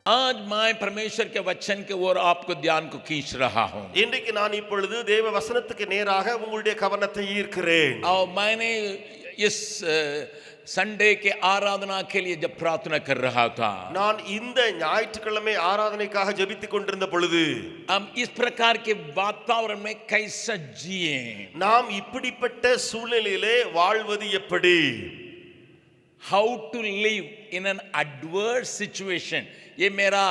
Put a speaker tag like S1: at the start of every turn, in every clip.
S1: आज मैं परमेश्वर के वचन के ओर आपको ध्यान को खींच रहा हूं
S2: இன்றைக்கு நான் இப்பொழுது தேவ வசனத்துக்கு நேராக உங்களுடைய கவனத்தை ஈர்க்கிறேன்.
S1: और मैंने इस संडे के आराधना के लिए जब प्रार्थना कर रहा था
S2: நான் இந்த ஞாயிற்றுக்கிழமை ஆராதனைக்காக ஜெபித்துக் கொண்டிருந்த பொழுது
S1: हम इस प्रकार के वातावरण में कैसे जिए
S2: நாம் இப்படிப்பட்ட சூழ்நிலையிலே வாழ்வது எப்படி,
S1: how to live in an adverse situation, ये मेरा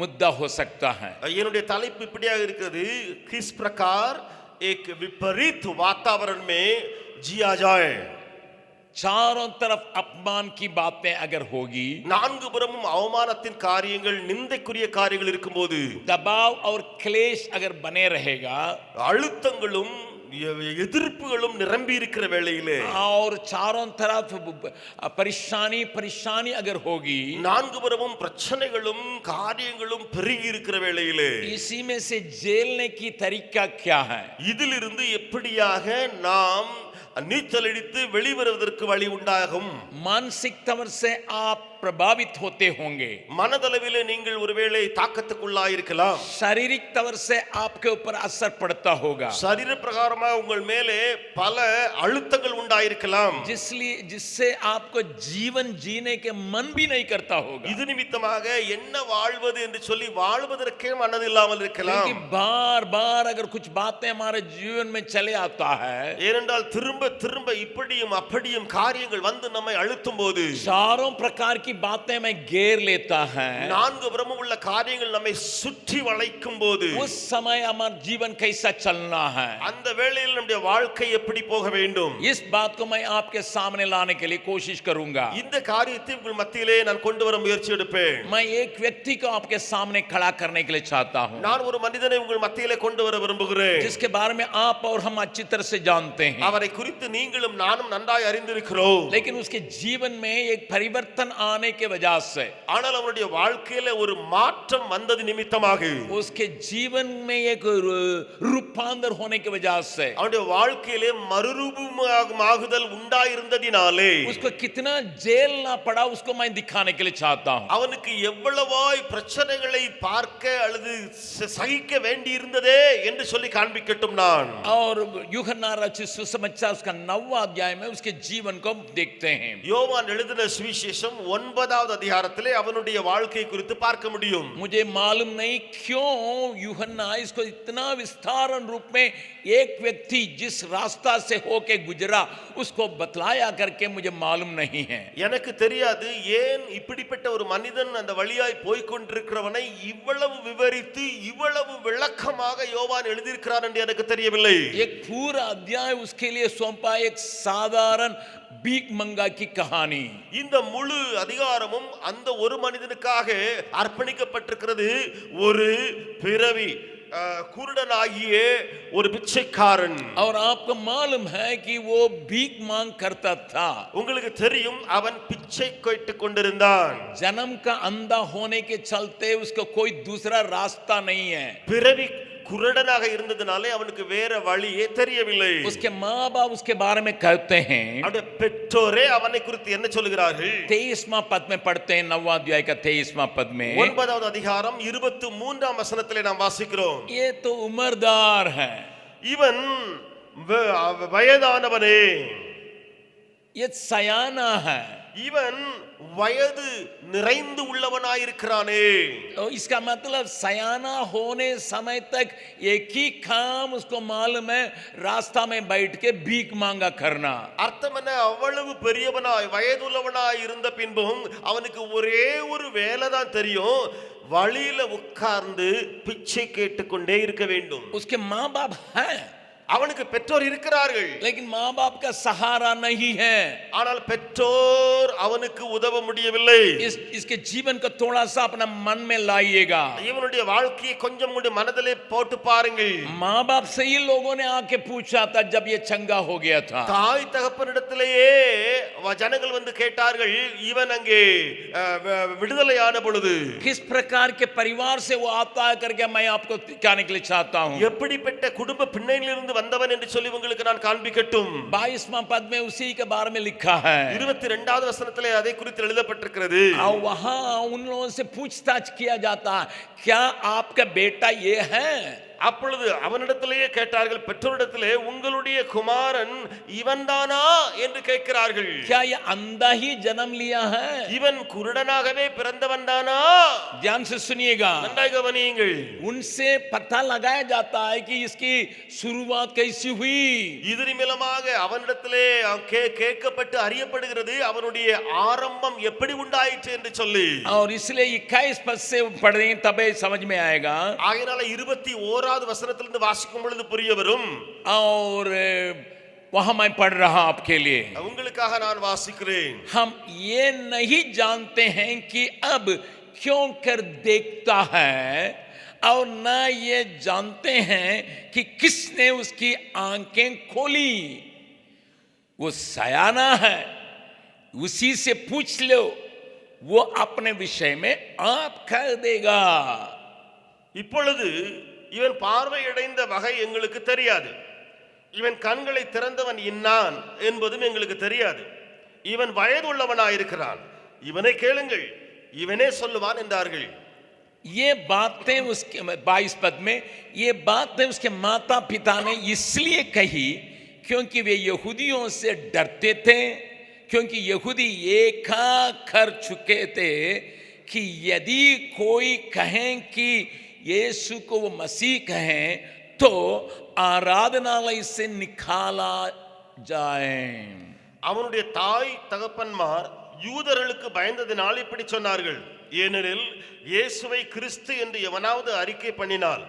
S1: मुद्दा हो सकता है.
S2: என்னுடைய தலைப்பு இப்படியாக இருக்கிறது, किस प्रकार एक विपरीत वातावरण में जिया जाए.
S1: चारों तरफ अपमान की बातें अगर होगी,
S2: நான்கு புறமும் அவமானத்தின் காரியங்கள், நிந்தைக்குரிய காரியங்கள் இருக்கும்போது,
S1: दबाव और क्लेश अगर बने रहेगा,
S2: அழுத்தங்களும் எதிர்ப்புகளும் நிரம்பி இருக்கிற வேளையிலே,
S1: और चारों तरफ परेशानी अगर होगी,
S2: நான்கு புறமும் பிரச்சனைகளும் காரியங்களும் பெருகி இருக்கிற வேளையிலே,
S1: इसी में से झेलने की तरीका क्या है?
S2: இதிலிருந்து எப்படியாக நாம் நீச்சலடித்து வெளிவருவதற்கு வழி உண்டாகும்.
S1: मानसिक तौर से आप प्रभावित होते होंगे,
S2: மனதளவிலே நீங்கள் ஒருவேளை தாக்கத்துக்குள்ளாயிருக்கலாம்.
S1: शारीरिक तौर से आपके ऊपर असर पड़ता होगा,
S2: சரீர பிரகாரமாக உங்கள் மேலே பல அழுத்தங்கள் உண்டாயிருக்கலாம்.
S1: जिससे आपको जीवन जीने के मन भी नहीं करता होगा.
S2: இது நிமித்தமாக என்ன வாழ்வது என்று சொல்லி வாழ்வதற்கே மனது இல்லாமல் இருக்கலாம்.
S1: क्योंकि बार बार अगर कुछ बातें हमारे जीवन में चले आता है,
S2: ஏனென்றால் திரும்ப திரும்ப இப்படியும் அப்படியும் காரியங்கள் வந்து நம்மை அழுத்தும் போது,
S1: चारों प्रकार की बातें में घेर लेता है,
S2: நான்கு புறமும் உள்ள காரியங்கள் நம்மை சுற்றி வளைக்கும் போது,
S1: उस समय हमारा जीवन कैसा चलना है,
S2: அந்த வேளையில் நம்முடைய வாழ்க்கை எப்படி போக வேண்டும்,
S1: इस बात को मैं आपके सामने लाने के लिए कोशिश करूंगा.
S2: இந்த காரியத்தை உங்கள் மத்தியிலே நான் கொண்டு வர முயற்சி எடுப்பேன்.
S1: मैं एक व्यक्ति को आपके सामने खड़ा करने के लिए चाहता हूं,
S2: நான் ஒரு மனிதனை உங்கள் மத்தியிலே கொண்டு வர விரும்புகிறேன்.
S1: जिसके बारे में आप और हम अच्छी तरह से जानते हैं,
S2: அவரை குறித்து நீங்களும் நானும் நன்றாய் அறிந்திருக்கிறோம்.
S1: लेकिन उसके जीवन में एक परिवर्तन आने के वजह से,
S2: ஆனால் அவருடைய வாழ்க்கையில ஒரு மாற்றம் வந்தது நிமித்தமாக,
S1: उसके जीवन में एक रूपांतर होने की वजह से,
S2: அவருடைய வாழ்க்கையிலே மறுரூபமாகுதல் உண்டாயிருந்ததினாலே,
S1: उसको कितना झेलना पड़ा उसको मैं दिखाने के लिए चाहता हूं.
S2: அவனுக்கு எவ்வளவாய் பிரச்சனைகளை பார்க்க அல்லது சகிக்க வேண்டி இருந்ததே என்று சொல்லி காண்பிக்கட்டும் நான்.
S1: और यूहन्ना रचित सुसमाचार उसका 9वां अध्याय में उसके जीवन को देखते हैं.
S2: யோவான் எழுதின சுவிசேஷம் 9வது அதிகாரத்திலே அவனுடைய வாழ்க்கை குறித்து பார்க்க முடியும்.
S1: मुझे मालूम नहीं क्यों यूहन्ना इसको इतना विस्तारण रूप में एक व्यक्ति जिस रास्ता से होके गुजरा उसको बतलाया करके मुझे मालूम नहीं है.
S2: எனக்கு தெரியாது ஏன் இப்படிப்பட்ட ஒரு மனிதன் அந்த வழியாய் போய் கொண்டிருக்கிறவனை இவ்வளவு விவரித்து இவ்வளவு விளக்கமாக யோவான் எழுதியிருக்கிறார் என்று எனக்கு தெரியவில்லை.
S1: एक पूरा अध्याय उसके लिए सौंपा, एक साधारण भीख मंगा की कहानी.
S2: இந்த मुழு அதிகாரமும் அந்த ஒரு மனிதனுக்காக அர்ப்பணிக்கப்பட்டிருக்கிறது. ஒரு பிறவி குருடனாகிய ஒரு பிச்சைக்காரன்.
S1: और आपको मालूम है कि वो भीख मांग करता था.
S2: உங்களுக்கு தெரியும் அவன் பிச்சை கேட்டுக் கொண்டிருந்தான்.
S1: जन्म का अंधा होने के चलते उसको कोई दूसरा रास्ता नहीं है.
S2: பிறவி குருடனாக இருந்ததனாலே அவனுக்கு வேற வழியே தெரியவில்லை.
S1: उसके माँ बाप उसके बारे में कहते हैं,
S2: அவருடைய பெற்றோரே அவனை குறித்து என்ன சொல்கிறார்கள்?
S1: 23वां पद में पढ़ते हैं, 9वां अध्याय का 23वां पद में,
S2: 9வது அதிகாரம் 23ஆம் வசனத்திலே நாம் வாசிக்கிறோம்.
S1: ये तो उम्रदार है,
S2: இவன் வயதானவனே,
S1: ये सयाना है.
S2: இவன் வயது நிறைந்து உள்ளவனாயிருக்கிறானே.
S1: तो इसका मतलब सयाना होने समय तक एक ही काम उसको मालूम है, रास्ता में बैठ के भीख मांगा करना.
S2: அர்த்தம் என்ன? அவ்வளவு பெரியவனாய் வயதுள்ளவனாய் இருந்த பின்பும் அவனுக்கு ஒரே ஒரு வேலை தான் தெரியும், வழியில உட்கார்ந்து பிச்சை கேட்டுக்கொண்டே இருக்க வேண்டும்.
S1: उसके माँ बाप हैं,
S2: அவனுக்கு பெற்றோர் இருக்கிறார்கள்,
S1: लेकिन माँ बाप का सहारा नहीं है.
S2: ஆனால் பெற்றோர் அவனுக்கு உதவ முடியவில்லை.
S1: इसके जीवन को थोड़ा सा अपना मन में लाइएगा.
S2: இவனுடைய வாழ்க்கையை கொஞ்சம் கூட மனதிலே போட்டு பாருங்கள்.
S1: माँ बाप से ही लोगों ने आके पूछा था जब ये चंगा हो गया था.
S2: தாய் தகப்பனிடத்திலேயே ஜனங்கள் வந்து கேட்டார்கள், இவன் அங்கே விடுதலையான பொழுது
S1: किस प्रकार के परिवार से वो आता है करके मैं आपको दिखाने के लिए चाहता हूँ.
S2: எப்படிப்பட்ட குடும்ப பின்னணியிலிருந்து வந்தவன் என்று சொல்லி உங்களுக்கு நான் காண்பிக்கட்டும்.
S1: 22वां पद में उसी के बारे में लिखा है
S2: 22வது வசனத்திலே அதை குறித்து எழுதப்பட்டிருக்கிறது.
S1: और वहां उन लोगों से पूछताछ किया जाता है, क्या आपका बेटा ये है?
S2: அப்பொழுது அவனிடத்திலேயே கேட்டார்கள், பெற்றோரிடத்திலே உங்களுடைய குமாரன் இவன்தானா என்று கேட்கிறார்கள்.
S1: क्या ये अंधा ही जन्म लिया है?
S2: இவன் குருடனாகவே பிறந்தவன் தானா?
S1: ध्यान से सुनिएगा,
S2: நன்றாக கவனியுங்கள்.
S1: उनसे पता लगाया जाता है कि इसकी शुरुआत कैसी हुई.
S2: இதன் மூலமாக அவனிடத்திலே கேட்கப்பட்டு அறியப்படுகிறது அவனுடைய ஆரம்பம் எப்படி உண்டாயிற்று என்று சொல்லி.
S1: और इसलिए 21 पद से पढ़ें तबे समझ में आएगा.
S2: ஆகையால 21வது வசனத்திலிருந்து வாசிக்கும் பொழுது புரிய வரும்.
S1: और वहां मैं पढ़ रहा आपके लिए,
S2: உங்களுக்காக நான் வாசிக்கிறேன்.
S1: हम ये नहीं जानते हैं कि अब क्यों कर देखता है, और ना ये जानते हैं कि किसने उसकी आंखें खोली. वो सयाना है, उसी से पूछ लो, वो अपने विषय में आप कह देगा.
S2: இப்பொழுது இவன் பார்வையடைந்த வகை எங்களுக்கு தெரியாது, இவன் கண்களை திறந்தவன் இன்னான் என்பதும் எங்களுக்கு தெரியாது. இவன் வயதுள்ளவனாயிருக்கிறான், இவனை கேளுங்கள், இவனே சொல்லுவான் என்றார்கள்.
S1: ये बातें उसके 22 पद में ये बातें उसके माता पिता ने इसलिए कही क्योंकि वे यहूदियों से डरते थे, क्योंकि यहूदी एका कर चुके थे कि यदि कोई कहें कि यीशु को वो मसीह कहें तो आराधनालय से निकाला जाए.
S2: அவனுடைய தாய் தகப்பன்மார் யூதர்களுக்கு பயந்ததினால் இப்படி சொன்னார்கள். ஏனெனில் இயேசுவை கிறிஸ்து என்று எவனாவது அறிக்கை பண்ணினால்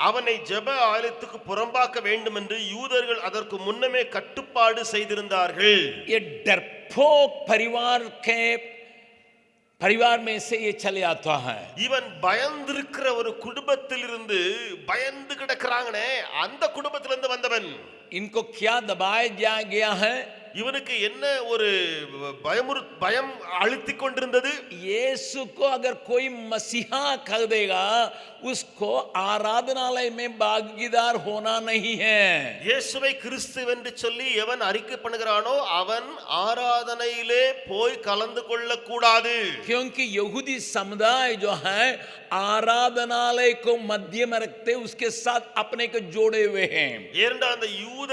S2: அவனை ஜெப ஆலயத்துக்கு புறம்பாக்க வேண்டும் என்று யூதர்கள் அதற்கு முன்னமே கட்டுப்பாடு செய்திருந்தார்கள்.
S1: ये डरपोक परिवार में से ये चले आता है.
S2: இவன் பயந்திருக்கிற ஒரு குடும்பத்திலிருந்து பயந்து கிடக்குறாங்கனே அந்த குடும்பத்திலிருந்து வந்தவன்.
S1: इनको क्या दबाया गया है?
S2: இவனுக்கு என்ன ஒரு பயம் அழுத்திக் கொண்டிருந்தது?
S1: यीशु को अगर कोई मसीहा कह देगा उसको आराधनालय में भागीदार होना नहीं है.
S2: இயேசுவை கிறிஸ்து என்று சொல்லி எவன் அறிக்கை பண்ணுகிறானோ அவன் ஆராதனையிலே போய் கலந்து கொள்ள கூடாது.
S1: क्योंकि यहूदी समुदाय जो है आराधनालय को मध्य में रखते उसके साथ अपने को जोड़े हुए हैं.
S2: ஏனென்றால் அந்த யூத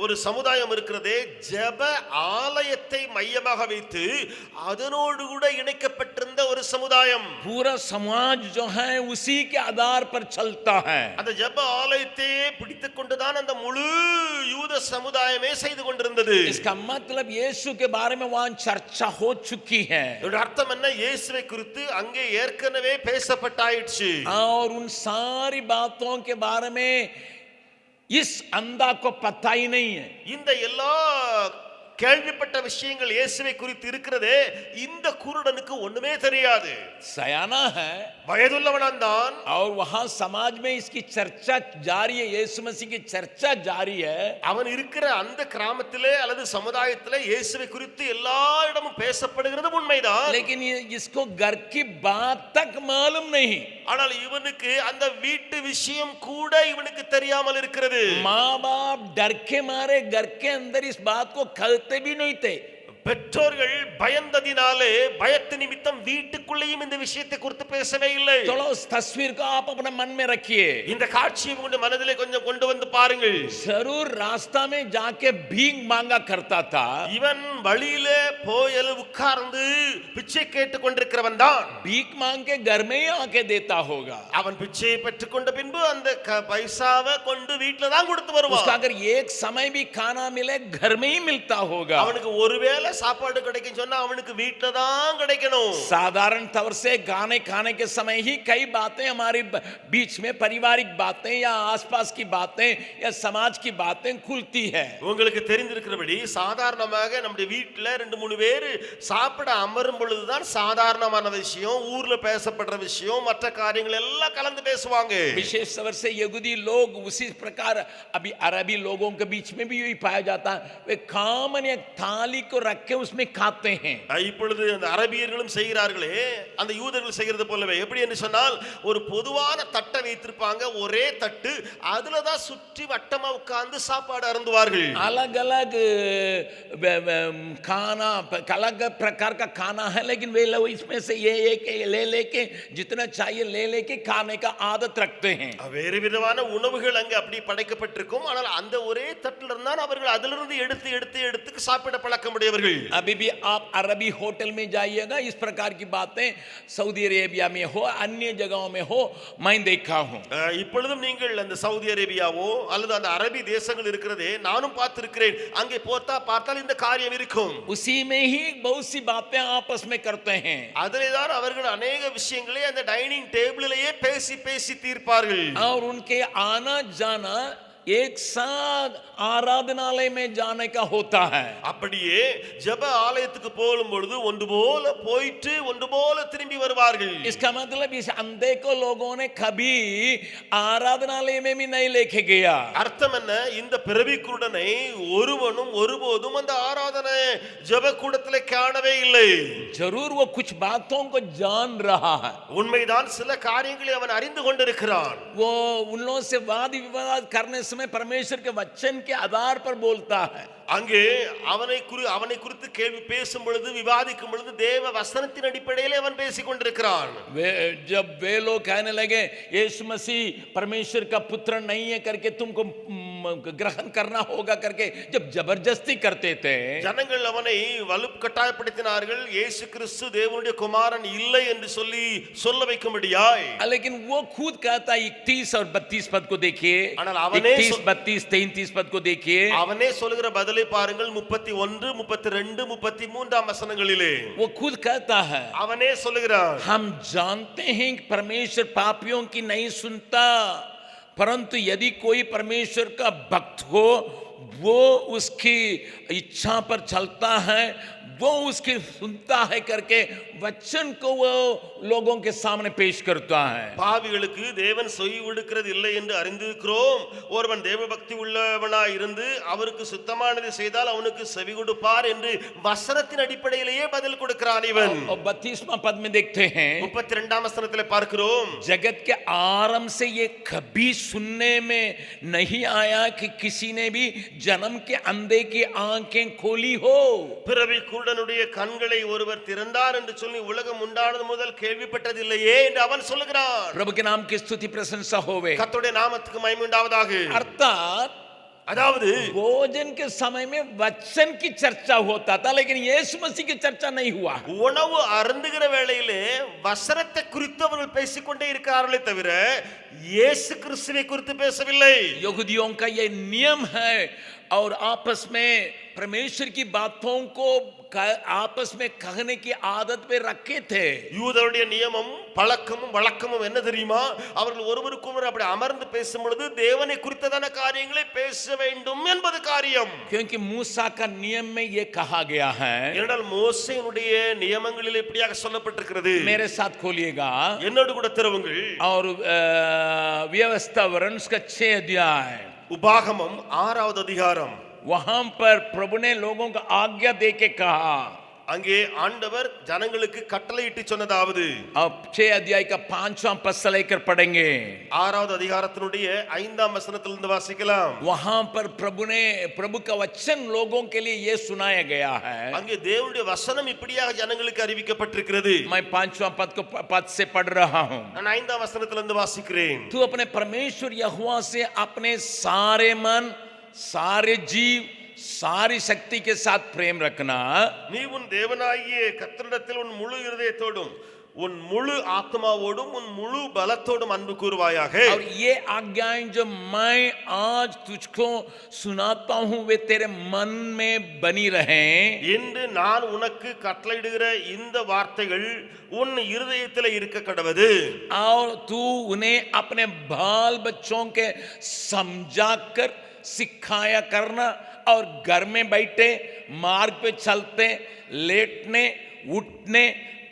S2: ஒரு சமுதாயம் இருக்கிறதே ஜெப ஆலயத்தை மையமாக வைத்து அதனோடு கூட இணைக்கப்பட்டிருந்த ஒரு சமுதாயம்.
S1: पूरा समाज जो है उसी के आधार पर चलता है.
S2: அந்த ஜெப ஆலயத்தை பிடித்துக் கொண்டுதான் அந்த முழு யூத சமுதாயமே செய்து கொண்டிருந்தது.
S1: इसका मतलब यीशु के बारे में वहां चर्चा हो चुकी है.
S2: இதோட அர்த்தம் என்ன? இயேசுவை குறித்து அங்கே ஏற்கனவே பேசப்பட்டாயிற்று.
S1: और उन सारी बातों के बारे में इस अंधा को पता ही नहीं है.
S2: இந்த எல்லா கேள்விப்பட்ட விஷயங்கள் இயேசுவை குறித்து இருக்கிறதே இந்த குருடனுக்கு ஒண்ணுமே தெரியாது.
S1: सयाना है,
S2: வயதுள்ளவனான் தான்.
S1: और वहां समाज में इसकी चर्चा जारी है, यीशु मसीह की चर्चा जारी है.
S2: அவன் இருக்கிற அந்த கிராமத்திலே அல்லது சமுதாயத்திலே இயேசுவை குறித்து எல்லா இடமும் பேசப்படுகிறது உண்மைதான்.
S1: लेकिन इसको घर की बात तक मालूम नहीं.
S2: ஆனால் இவனுக்கு அந்த வீட்டு விஷயம் கூட இவனுக்கு தெரியாமல் இருக்கிறது.
S1: माँ बाप डर के मारे घर के अंदर इस बात को कहते भी नहीं थे.
S2: பெற்றோர்கள் பயந்ததினாலே பயத்து நிமித்தம் வீட்டுக்குள்ளேயும் இந்த விஷயத்தை குறித்து பேசவே இல்லை.
S1: चलो उस तस्वीर को आप अपने मन में रखिए.
S2: இந்த காட்சியை உங்க மனதிலே கொஞ்சம் கொண்டு வந்து பாருங்கள்.
S1: जरूर रास्ता में जाके भीख मांगा करता था.
S2: இவன் வழியிலே போய் உட்கார்ந்து பிச்சை கேட்டுக் கொண்டிருக்கிறவன் தான்.
S1: भीख मांग के घर में ही आके देता होगा.
S2: அவன் பிச்சையை பெற்றுக்கொண்ட பின்பு அந்த பைசாவை கொண்டு வீட்டுல தான் கொடுத்து வருவான்.
S1: उसका अगर एक समय भी खाना मिले घर में ही मिलता होगा.
S2: அவனுக்கு ஒருவேளை சாப்பாடு கிடைக்கும் சொன்னா அவனுக்கு வீட்டுல தான் கிடைக்கணும்.
S1: साधारण तौर से गाने खाने के समय ही कई बातें हमारे बीच में पारिवारिक बातें या आसपास की बातें या समाज की बातें खुलती है.
S2: உங்களுக்கு தெரிந்திருக்கிறபடி சாதாரணமாக நம்முடைய வீட்டுல 2-3 பேர் சாப்பிட அமரும் பொழுதுதான் சாதாரணமான விஷயம், ஊர்ல பேசப்படுற விஷயம், மற்ற காரியங்கள் எல்லாம் கலந்து பேசுவாங்க.
S1: विशेष तौर से यहूदी लोग उसी प्रकार अभी अरबी लोगों के बीच में भी यही पाया जाता है. वे कॉमन एक थाली को रख रख के उसमें खाते हैं।
S2: இப்பொழுது அந்த அரபியர்களும் செய்கிறார்களே அந்த யூதர்கள் செய்கிறது போலவே. எப்படி என்று சொன்னால் ஒரு பொதுவான தட்டை வைத்திருப்பாங்க, ஒரே தட்டு, அதுல தான் சுற்றி வட்டமா உட்கார்ந்து சாப்பாடு அருந்துவார்கள்.
S1: अलग अलग खाना, अलग प्रकार का खाना है, लेकिन वे लोग इसमें से ये एक ले लेके जितना चाहिए ले लेके खाने का आदत रखते हैं.
S2: வேறு விதமான உணவுகள் அங்கே அப்படி படைக்கப்பட்டிருக்கும். ஆனால் அந்த ஒரே தட்டில் இருந்தால் அவர்கள் அதிலிருந்து எடுத்து எடுத்து எடுத்து சாப்பிட பழக்கமுடையவர்கள்.
S1: अभी भी आप अरबी होटल में जाइएगा, इस प्रकार की बातें सऊदी अरेबिया में हो, अन्य जगहों में हो, मैं देखा हूं.
S2: இப்பொழுதும் நீங்கள் அந்த சவுதி அரேபியாவோ அல்லது அந்த அரபி தேசங்கள் இருக்கிறதே நானும் பார்த்திருக்கிறேன். அங்கே பார்த்தால் இந்த காரியம் இருக்கும்.
S1: उसी में ही बहुत सी बातें आपस में करते हैं.
S2: அதிலேதான் அவர்கள் अनेक விஷயங்களை அந்த டைனிங் டேபிளிலேயே பேசி பேசி தீர்ப்பார்கள்.
S1: और उनके आना जाना एक साथ आराधनालय में जाने का होता है.
S2: அப்படியே ஜெப ஆலயத்துக்கு போகும் பொழுது ஒன்று போல போயிட்டு ஒன்று போல திரும்பி வருவார்கள்.
S1: इसका मतलब इस अंधे को लोगों ने कभी आराधनालय में भी नहीं लेके गया.
S2: அர்த்தம் என்ன? இந்த பிறவி குருடனை ஒருவனும் ஒருபோதும் அந்த ஆராதனை ஜெப கூடத்திலே காணவே இல்லை.
S1: जरूर वो कुछ बातों को जान रहा है.
S2: உண்மைதான், சில காரியங்களை அவன் அறிந்து கொண்டிருக்கிறான்.
S1: वो उन लोगों से वाद विवाद करने समय परमेश्वर के वचन के आधार पर बोलता है.
S2: அங்கே அவனை குறித்து கேள்வி பேசும் பொழுது, விவாதிக்கும் பொழுது தேவ வசனத்தின் அடிப்படையில் அவன் பேசிக் கொண்டிருக்கிறான்.
S1: जब वे लोग कहने लगे यीशु मसीह परमेश्वर का पुत्र नहीं है करके तुमको ग्रहण करना होगा करके जब जबरदस्ती करते थे,
S2: ஜனங்கள் அவனை வலுக்கட்டாயப்படுத்தினார்கள். இயேசு கிறிஸ்து தேவனுடைய குமாரன் இல்லை என்று சொல்ல வைக்கும்படியாய்.
S1: लेकिन वो खुद कहता है 31 और 32 पद को देखिए, 31 32 33 पद को देखिए.
S2: அவனே சொல்லுகிற பதிலை பாருங்கள். 31 32 33 வசனங்களிலே
S1: वो खुद कहता है,
S2: அவனே சொல்லுகிறான்,
S1: हम जानते हैं कि परमेश्वर पापियों की नहीं सुनता, परंतु यदि कोई परमेश्वर का भक्त हो वो उसकी इच्छा पर चलता है, वो उसकी सुनता है करके वचन को वो लोगों के सामने पेश करता है.
S2: பாவிகளுக்கு தேவன் செவி கொடுக்கிறது இல்லை என்று அறிந்திருக்கிறோம். ஒருவன் தேவ பக்தி உள்ளவனாய் இருந்து அவருக்கு சுத்தமானதை செய்தால் அவனுக்கு செவி கொடுப்பார் என்று வசனத்தின் அடிப்படையிலேயே பதில் கொடுக்கிறான் இவன்.
S1: और 32वां पद में देखते हैं,
S2: 32ஆம் வசனத்திலே பார்க்கிறோம்,
S1: जगत के आरंभ से ये कभी सुनने में नहीं आया कि किसी ने भी जन्म के अंधे की आंखें खोली हो.
S2: பிறவி குருடனுடைய கண்களை ஒருவர் திறந்தார் என்று சொல்லி உலகம் உண்டானது முதல் கேள்விப்பட்டதில்லையே என்று அவன் சொல்லுகிறான்.
S1: प्रभु के नाम की स्तुति प्रशंसा होवे.
S2: கர்த்தருடைய நாமத்துக்கு மகிமை உண்டாவதாக.
S1: अर्थात
S2: அதாவது
S1: भोजन के समय में वचन की चर्चा होता था, लेकिन यीशु मसीह की चर्चा नहीं हुआ.
S2: உணவு அருந்துகிற வேளையிலே வசனத்தை குறித்து அவர்கள் பேசிக்கொண்டே இருக்கிறார்களே தவிர இயேசு கிறிஸ்துவை குறித்து பேசவில்லை.
S1: यहूदियों का ये नियम है और आपस में परमेश्वर की बातों को आपस में कहने की आदत पे रखे थे.
S2: யூதருடைய நியமம் பழக்கமும் வழக்கமும் என்ன தெரியுமா? அவர்கள் ஒருவருக்கொருவர் அப்படி அமர்ந்து பேசும் பொழுது தேவனை குறித்ததான காரியங்களை பேச வேண்டும் என்பது காரியம்.
S1: क्योंकि मूसा का नियम में ये कहा गया है,
S2: ஏனென்றால் மோசேயினுடைய நியமங்களில் இப்படியாக சொல்லப்பட்டிருக்கிறது.
S1: मेरे साथ खोलिएगा
S2: என்னோடு கூட திறவுங்கள்.
S1: और व्यवस्था वर्ण का 6 अध्याय,
S2: உபாகமம் 6வது அதிகாரம்.
S1: वहां पर प्रभु ने लोगों को आज्ञा दे के कहा,
S2: அங்கே ஆண்டவர் ஜனங்களுக்கு கட்டளையிட்டு சொன்னதாவது,
S1: अब 6 अध्याय का 5वां पद से लेकर पढ़ेंगे.
S2: 6வது அதிகாரத்தினுடைய 5ஆம் வசனத்திலிருந்து வாசிக்கலாம்.
S1: वहां पर प्रभु का वचन लोगों के लिए ये सुनाया गया है.
S2: அங்கே தேவனுடைய வசனம் இப்படியாக ஜனங்களுக்கு அறிவிக்கப்பட்டிருக்கிறது.
S1: मैं 5वां पद से पढ़ रहा हूं.
S2: நான் 5ஆம் வசனத்திலிருந்து வாசிக்கிறேன்.
S1: तू अपने परमेश्वर यहोवा से अपने सारे मन, सारे जीव, सारी शक्ति के साथ प्रेम रखना.
S2: நீ உன் தேவனாகிய கர்த்தரிடத்தில் உன் முழு இருதயத்தோடும் உன் முழு ஆத்மாவோடும் உன் முழு பலத்தோடும் அன்பு கூறுவாயாக.
S1: और ये आज्ञाएं जो मैं आज तुझको सुनाता हूं वे तेरे मन में बनी रहें.
S2: என்று நான் உனக்கு கட்டளையிடுகிற இந்த வார்த்தைகள் உன் இருதயத்தில் இருக்க கடவது.
S1: और तू उन्हें अपने बाल बच्चों के समझाकर सिखाया करना, और घर में बैठे मार्ग पे चलते लेटने उठने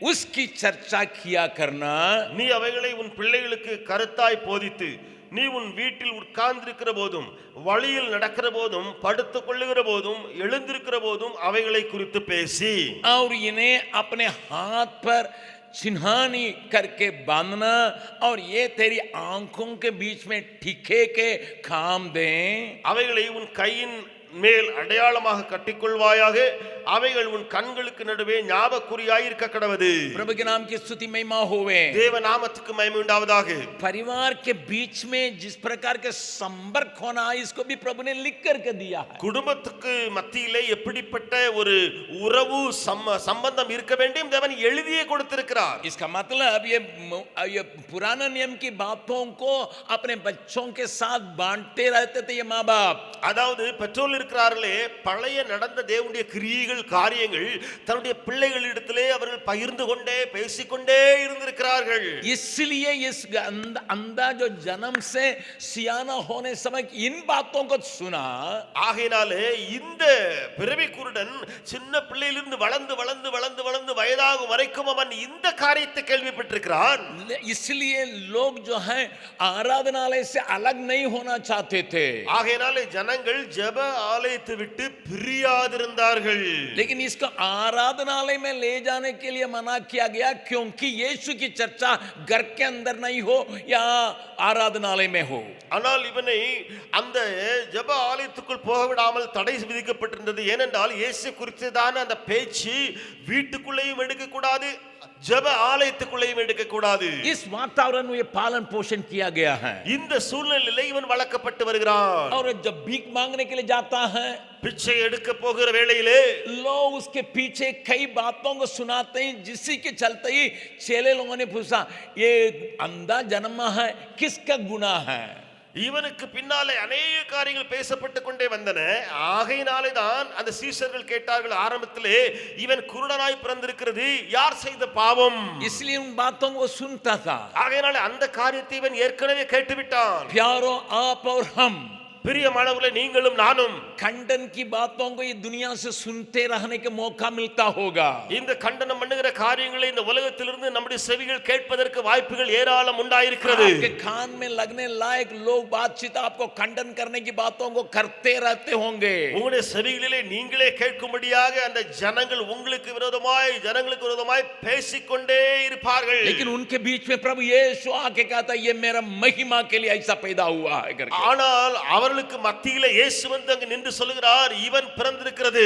S1: उसकी चर्चा किया करना.
S2: நீ அவைகளை உன் பிள்ளைகளுக்கு கருத்தாய் போதித்து நீ உன் வீட்டில் உட்கார்ந்திருக்கிற போதும் வழியில் நடக்கிற போதும் படுத்துக் கொள்ளுகிற போதும் எழுந்திருக்கிற போதும் அவைகளை குறித்து பேசி
S1: और इन्हें अपने हाथ पर चिन्हानी करके बांधना और ये तेरी आंखों के बीच में ठीके के काम दें
S2: அவைகளை உன் கையின் மேல் அடையாளமாக கட்டிக்கொள்வாயாக அவைகள் உன் கண்களுக்கு நடுவே ஞாபகக்குறியாய் இருக்க கடவது
S1: प्रभु के नाम की स्तुति महिमा होवे
S2: தேவ நாமத்துக்கு மகிமை உண்டாவதாக
S1: परिवार के बीच में जिस प्रकार के संपर्क होना इसको भी प्रभु ने लिख करके दिया है
S2: குடும்பத்துக்கு மத்தியிலே எப்படிப்பட்ட ஒரு உறவு சம்பந்தம் இருக்க வேண்டும் தேவன் எழுதியே கொடுத்திருக்கிறார்
S1: इसका मतलब ये पुराना नियम की बातों को अपने बच्चों के साथ बांटते रहते थे ये माँ बाप
S2: அதாவது பெற்றோர் இருக்கிறார்களே பழைய நடந்த தேவனுடைய கிரியைகள் காரியங்கள் தன்னுடைய பிள்ளைகளிடத்திலே அவர்கள் பகிர்ந்து கொண்டே பேசிக்கொண்டே இருந்திருக்கிறார்கள்
S1: इसलिए इस अंधा जो जन्म से सियाना होने समय इन बातों को सुना
S2: ஆகையினாலே இந்த பிறவி குருடன் சின்ன பிள்ளையிலிருந்து வளர்ந்து வளர்ந்து வளர்ந்து வளர்ந்து வயதாகும் வரைக்கும் அவன் இந்த காரியத்தை கேள்விப்பட்டிருக்கிறான்
S1: इसलिए लोग जो है आराधनालय से अलग नहीं होना चाहते थे
S2: ஆகையினாலே ஜனங்கள் ஜெப ஆலயத்தை விட்டு பிரியாதிருந்தார்கள்
S1: लेकिन इसको आराधनालय में ले जाने के लिए मना किया गया क्योंकि यीशु की चर्चा घर के अंदर नहीं हो या आराधनालय में हो
S2: ஆனால் இவனை அந்த ஜெப ஆலயத்துக்குள் போக விடாமல் தடை விதிக்கப்பட்டிருந்தது ஏனென்றால் இயேசு குறித்ததான அந்த பேச்சு வீட்டுக்குள்ளேயும் எடுக்க கூடாது ஜெப ஆலயத்துக்குள்ளேயும் எடுக்க கூடாது
S1: इस वातावरण में पालन पोषण किया गया है
S2: இந்த சூழ்நிலையிலே இவன் வளர்க்கப்பட்டு வருகிறான்
S1: और जब भीख मांगने के लिए जाता है
S2: பிச்சை எடுக்க போகிற வேளையிலே
S1: लोग उसके पीछे कई बातों को सुनाते हैं जिसी के चलते ही चेले लोगों ने पूछा ये अंधा जन्मा है किसका गुनाह है
S2: இவனுக்கு பின்னாலே अनेक காரியங்கள் பேசப்பட்டு கொண்டே வந்தன ஆகையினாலே தான் அந்த சீஷர்கள் கேட்டார்கள் ஆரம்பத்திலே இவன் குருடனாய் பிறந்திருக்கிறது யார் செய்த பாவம்
S1: इसलिए उन बातों को सुनता था
S2: ஆகையினாலே அந்த காரியத்தை இவன் ஏற்கனவே கேட்டுவிட்டான்
S1: प्यारो आप और हम
S2: பிரியமானவர்களே நீங்களும் நானும்
S1: खंडन की बातों को ये दुनिया से सुनते रहने का मौका मिलता होगा
S2: இந்த கண்டனம் பண்ணுகிற காரியங்களை இந்த உலகத்திலிருந்து நம்முடைய செவிகள் கேட்பதற்கு வாய்ப்புகள் ஏராளம் உண்டாயிருக்கிறது
S1: आपके कान में लगने लायक लोग बातचीत आपको खंडन करने की बातों को करते रहते होंगे
S2: உங்களுடைய செவிகளிலே நீங்களே கேட்கும்படியாக அந்த ஜனங்கள் உங்களுக்கு விரோதமாய் ஜனங்களுக்கு விரோதமாய் பேசிக்கொண்டே இருப்பார்கள்
S1: लेकिन उनके बीच में प्रभु यीशु आके कहता ये मेरा महिमा के लिए ऐसा पैदा हुआ है करके
S2: ஆனால் அவர்களுக்கு மத்தியிலே இயேசு வந்து அங்க நின்று சொல்கிறார் இவன் பிறந்திருக்கிறது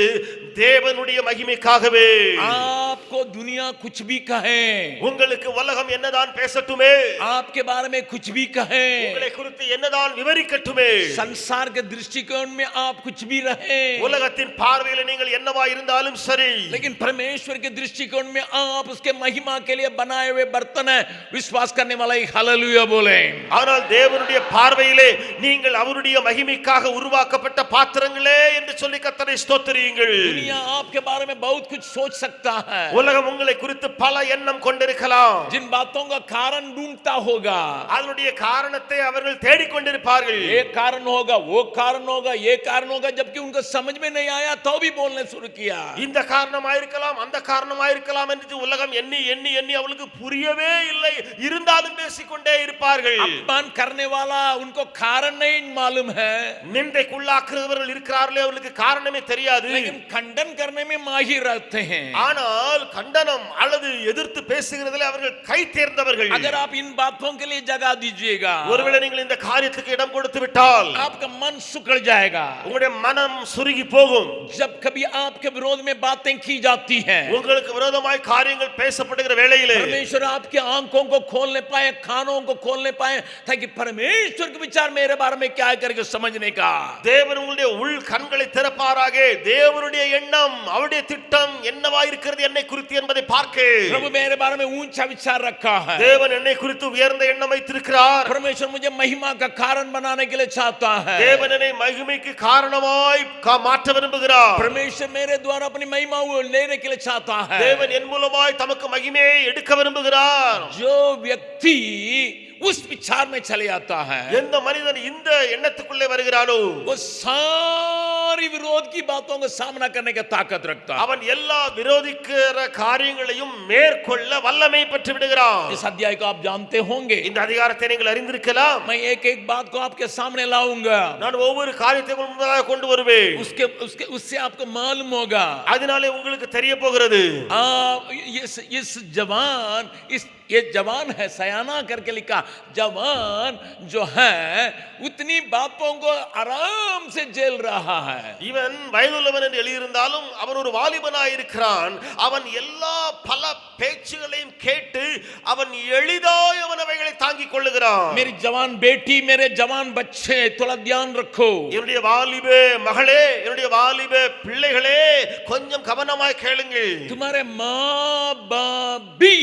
S2: தேவனுடைய மகிமைக்காகவே
S1: आपको दुनिया कुछ भी कहे
S2: உங்களுக்கு உலகம் என்னதான் பேசட்டுமே
S1: आपके बारे में कुछ भी कहे
S2: உங்களை குறித்து என்னதான் விவரிக்கட்டுமே
S1: संसार के दृष्टिकोण में आप कुछ भी रहे
S2: உலகத்தின் பார்வையில் நீங்கள் என்னவா இருந்தாலும் சரி
S1: लेकिन परमेश्वर के दृष्टिकोण में आप उसके महिमा के लिए बनाए हुए बर्तन है विश्वास करने वाला एक हालेलुया बोले
S2: ஆனால் தேவனுடைய பார்வையிலே நீங்கள் அவருடைய மகிமைக்காக உருவாக்கப்பட்ட பாத்திரங்களே என்று சொல்லி கர்த்தரை ஸ்தோத்திரியுங்கள்
S1: दुनिया आपके बारे में बहुत कुछ सोच सकता है
S2: உலகம் உங்களை குறித்து பல எண்ணம் கொண்டிருக்கலாம்
S1: जिन बातों का कारण ढूंढता होगा
S2: அதனுடைய காரணத்தை அவர்கள் தேடிக்கொண்டிருப்பார்கள்
S1: ये कारण होगा वो कारण होगा ये कारण होगा जबकि उनको समझ में नहीं आया तो भी बोलने शुरू किया
S2: இந்த காரணமாயிருக்கலாம் அந்த காரணமாயிருக்கலாம் என்று உலகம் எண்ணி எண்ணி எண்ணி அவளுக்கு புரியவே இல்லை இருந்தாலும் பேசிக்கொண்டே இருப்பார்கள்
S1: अपमान करने वाला उनको कारण नहीं मालूम है
S2: நிந்தைக்குள்ளாக்குறவர்கள் இருக்கிறார்களே அவர்களுக்கு காரணமே தெரியாது
S1: लेकिन खंडन करने में माहिर रहते हैं
S2: ஆனால் கண்டனம் அல்லது எதிர்த்து பேசுகிறதிலே அவர்கள் கை தேர்ந்தவர்கள்
S1: अगर आप इन बातों के लिए जगह दीजिएगा
S2: ஒருவேளை நீங்கள் இந்த காரியத்துக்கு இடம் கொடுத்து விட்டால்
S1: आपका मन सुकड़ जाएगा
S2: உங்களுடைய மனம் சுருகி போகும்
S1: जब कभी आपके विरोध में बातें की जाती हैं
S2: உங்களுக்கு விரோதமாய் காரியங்கள் பேசப்படுகிற வேளையிலே
S1: परमेश्वर आपकी आंखों को खोलने पाए कानों को खोलने पाए ताकि परमेश्वर के विचार मेरे बारे में क्या है करके समझने का
S2: தேவன் உங்களுடைய உள் கண்களை திறப்பாராக தேவனுடைய எண்ணம் அவருடைய திட்டம் என்னவா இருக்கிறது என்னை குறித்து என்பதை பார்க்க
S1: प्रभु मेरे बारे में ऊंचा विचार रखा है
S2: தேவன் என்னை குறித்து உயர்ந்த எண்ணம் வைத்திருக்கிறார்
S1: परमेश्वर मुझे महिमा का कारण बनाने के लिए चाहता है
S2: தேவன் என்னை மகிமைக்கு காரணமாய் மாற்ற விரும்புகிறார்
S1: परमेश्वर मेरे द्वारा अपनी महिमा लेने के लिए चाहता है
S2: தேவன் என் மூலமாய் தமக்கு மகிமையை எடுக்க விரும்புகிறார்
S1: जो व्यक्ति उस विचार में चले आता है
S2: எந்த மனிதன் இந்த எண்ணத்துக்குள்ளே வருகிறானோ
S1: वो सारे सारी विरोध की बातों का सामना करने का ताकत रखता है।
S2: அவன் எல்லா விரோதிக்கிற காரியங்களையும் மேற்கொள்ள வல்லமை பெற்று விடுகிறான்.
S1: इस अध्याय को आप जानते होंगे।
S2: இந்த அதிகாரத்தை நீங்கள் அறிந்திருக்கலாம்.
S1: मैं एक एक बात को आपके सामने लाऊंगा,
S2: நான் ஒவ்வொரு காரியத்தை உங்கள் முன்பாக கொண்டு வருவேன்.
S1: उससे आपको मालूम होगा,
S2: அதனாலே உங்களுக்கு தெரிய போகிறது.
S1: इस जवान, ये जवान है, सयाना करके लिखा, जवान जो है उतनी बातों को आराम से झेल रहा है।
S2: இவன் வயதுள்ளவன் என்று எழுதியிருந்தாலும் அவன் ஒரு வாலிபனாய் இருக்கிறான். அவன் எல்லா பல பேச்சுகளையும் கேட்டு அவன் எளிதாய் அவன் அவைகளை தாங்கிக் கொள்ளுகிறான்.
S1: मेरी जवान बेटी, मेरे जवान बच्चे, थोड़ा ध्यान रखो।
S2: என்னுடைய வாலிப மகளே, என்னுடைய வாலிப பிள்ளைகளே, கொஞ்சம் கவனமாய் கேளுங்கள்.
S1: तुम्हारे माँ बाप भी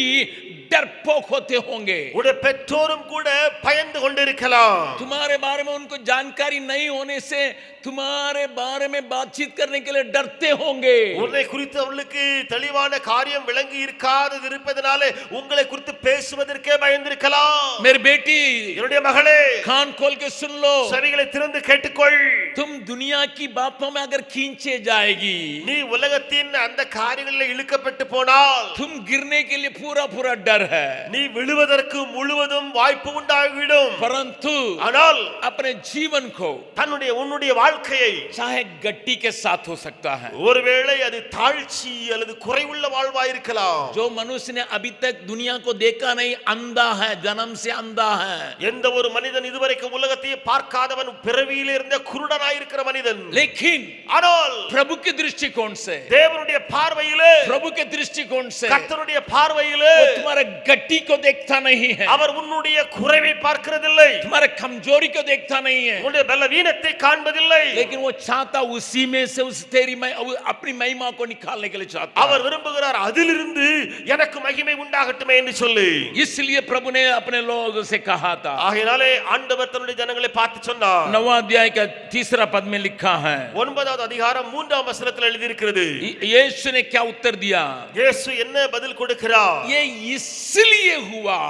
S1: डरपोक होते होंगे,
S2: உடைய பெற்றோரும் கூட பயந்து கொண்டிருக்கலாம்.
S1: तुम्हारे बारे में उनको जानकारी नहीं होने से तुम्हारे बारे में बातचीत करने के लिए डरते होंगे।
S2: உன்னை குறித்து அவளுக்கு தெளிவான காரியம் விளங்கி இருக்காதது இருப்பதனாலே உங்களை குறித்து பேசுவதற்கே பயந்திருக்கலாம்.
S1: मेरी बेटी,
S2: என்னுடைய மகளே,
S1: कान खोल के सुन लो,
S2: செவிகளை திறந்து கேட்டுக்கொள்.
S1: तुम दुनिया की बातों में अगर खींचे जाएगी,
S2: நீ உலகத்தின் அந்த காரியங்களில் இழுக்கப்பட்டு போனால்
S1: तुम गिरने के लिए पूरा पूरा डर है,
S2: நீ விழுவதற்கு முழுவதும் வாய்ப்பு உண்டாகிவிடும்.
S1: परंतु
S2: ஆனால்
S1: अपने जीवन को
S2: உன்னுடைய வாழ்க்கையை
S1: चाहे गट्टी के साथ हो सकता है,
S2: ஒருவேளை அது தாழ்ச்சி அல்லது குறைவுள்ள வாழ்வாய் இருக்கலாம்.
S1: जो मनुष्य ने अभी तक दुनिया को देखा नहीं, अंधा है, जन्म से अंधा है।
S2: எந்த ஒரு மனிதன் இதுவரைக்கும் உலகத்தையே பார்க்காதவன், பிறவியிலே இருந்த குருடனாய் இருக்கிற மனிதன்.
S1: लेकिन
S2: ஆனால்
S1: प्रभु के दृष्टिकोण से,
S2: தேவனுடைய பார்வையிலே,
S1: प्रभु के दृष्टिकोण से
S2: கர்த்தருடைய பார்வையிலே
S1: वो तुम्हारे गट्टी को देखता नहीं है,
S2: அவர் உன்னுடைய குறைவை பார்க்கிறதில்லை,
S1: तुम्हारे कमजोरी को देखता नहीं है,
S2: உன்னுடைய பலவீனத்தை காண்பதில்லை.
S1: लेकिन वो चाहता उसी में से उस तेरी अपनी महिमा को निकालने के लिए चाहता
S2: அவர் विरुம்புகிறார் அதிலிருந்து எனக்கு மகிமை உண்டாகட்டுமே என்று சொல்லி.
S1: इसलिए प्रभु ने अपने लोगों से कहा था।
S2: ஆகையாலே ஆண்டவர் தன்னுடைய ஜனங்களை பார்த்து சொன்னார்.
S1: 9वां अध्याय का 3 पद में लिखा है,
S2: 9வது அதிகாரம் 3ஆம் வசனத்தில் எழுதி இருக்கிறது.
S1: यीशु ने क्या उत्तर दिया?
S2: இயேசு என்ன பதில் கொடுக்கிறார்?
S1: ये इसलिए हुआ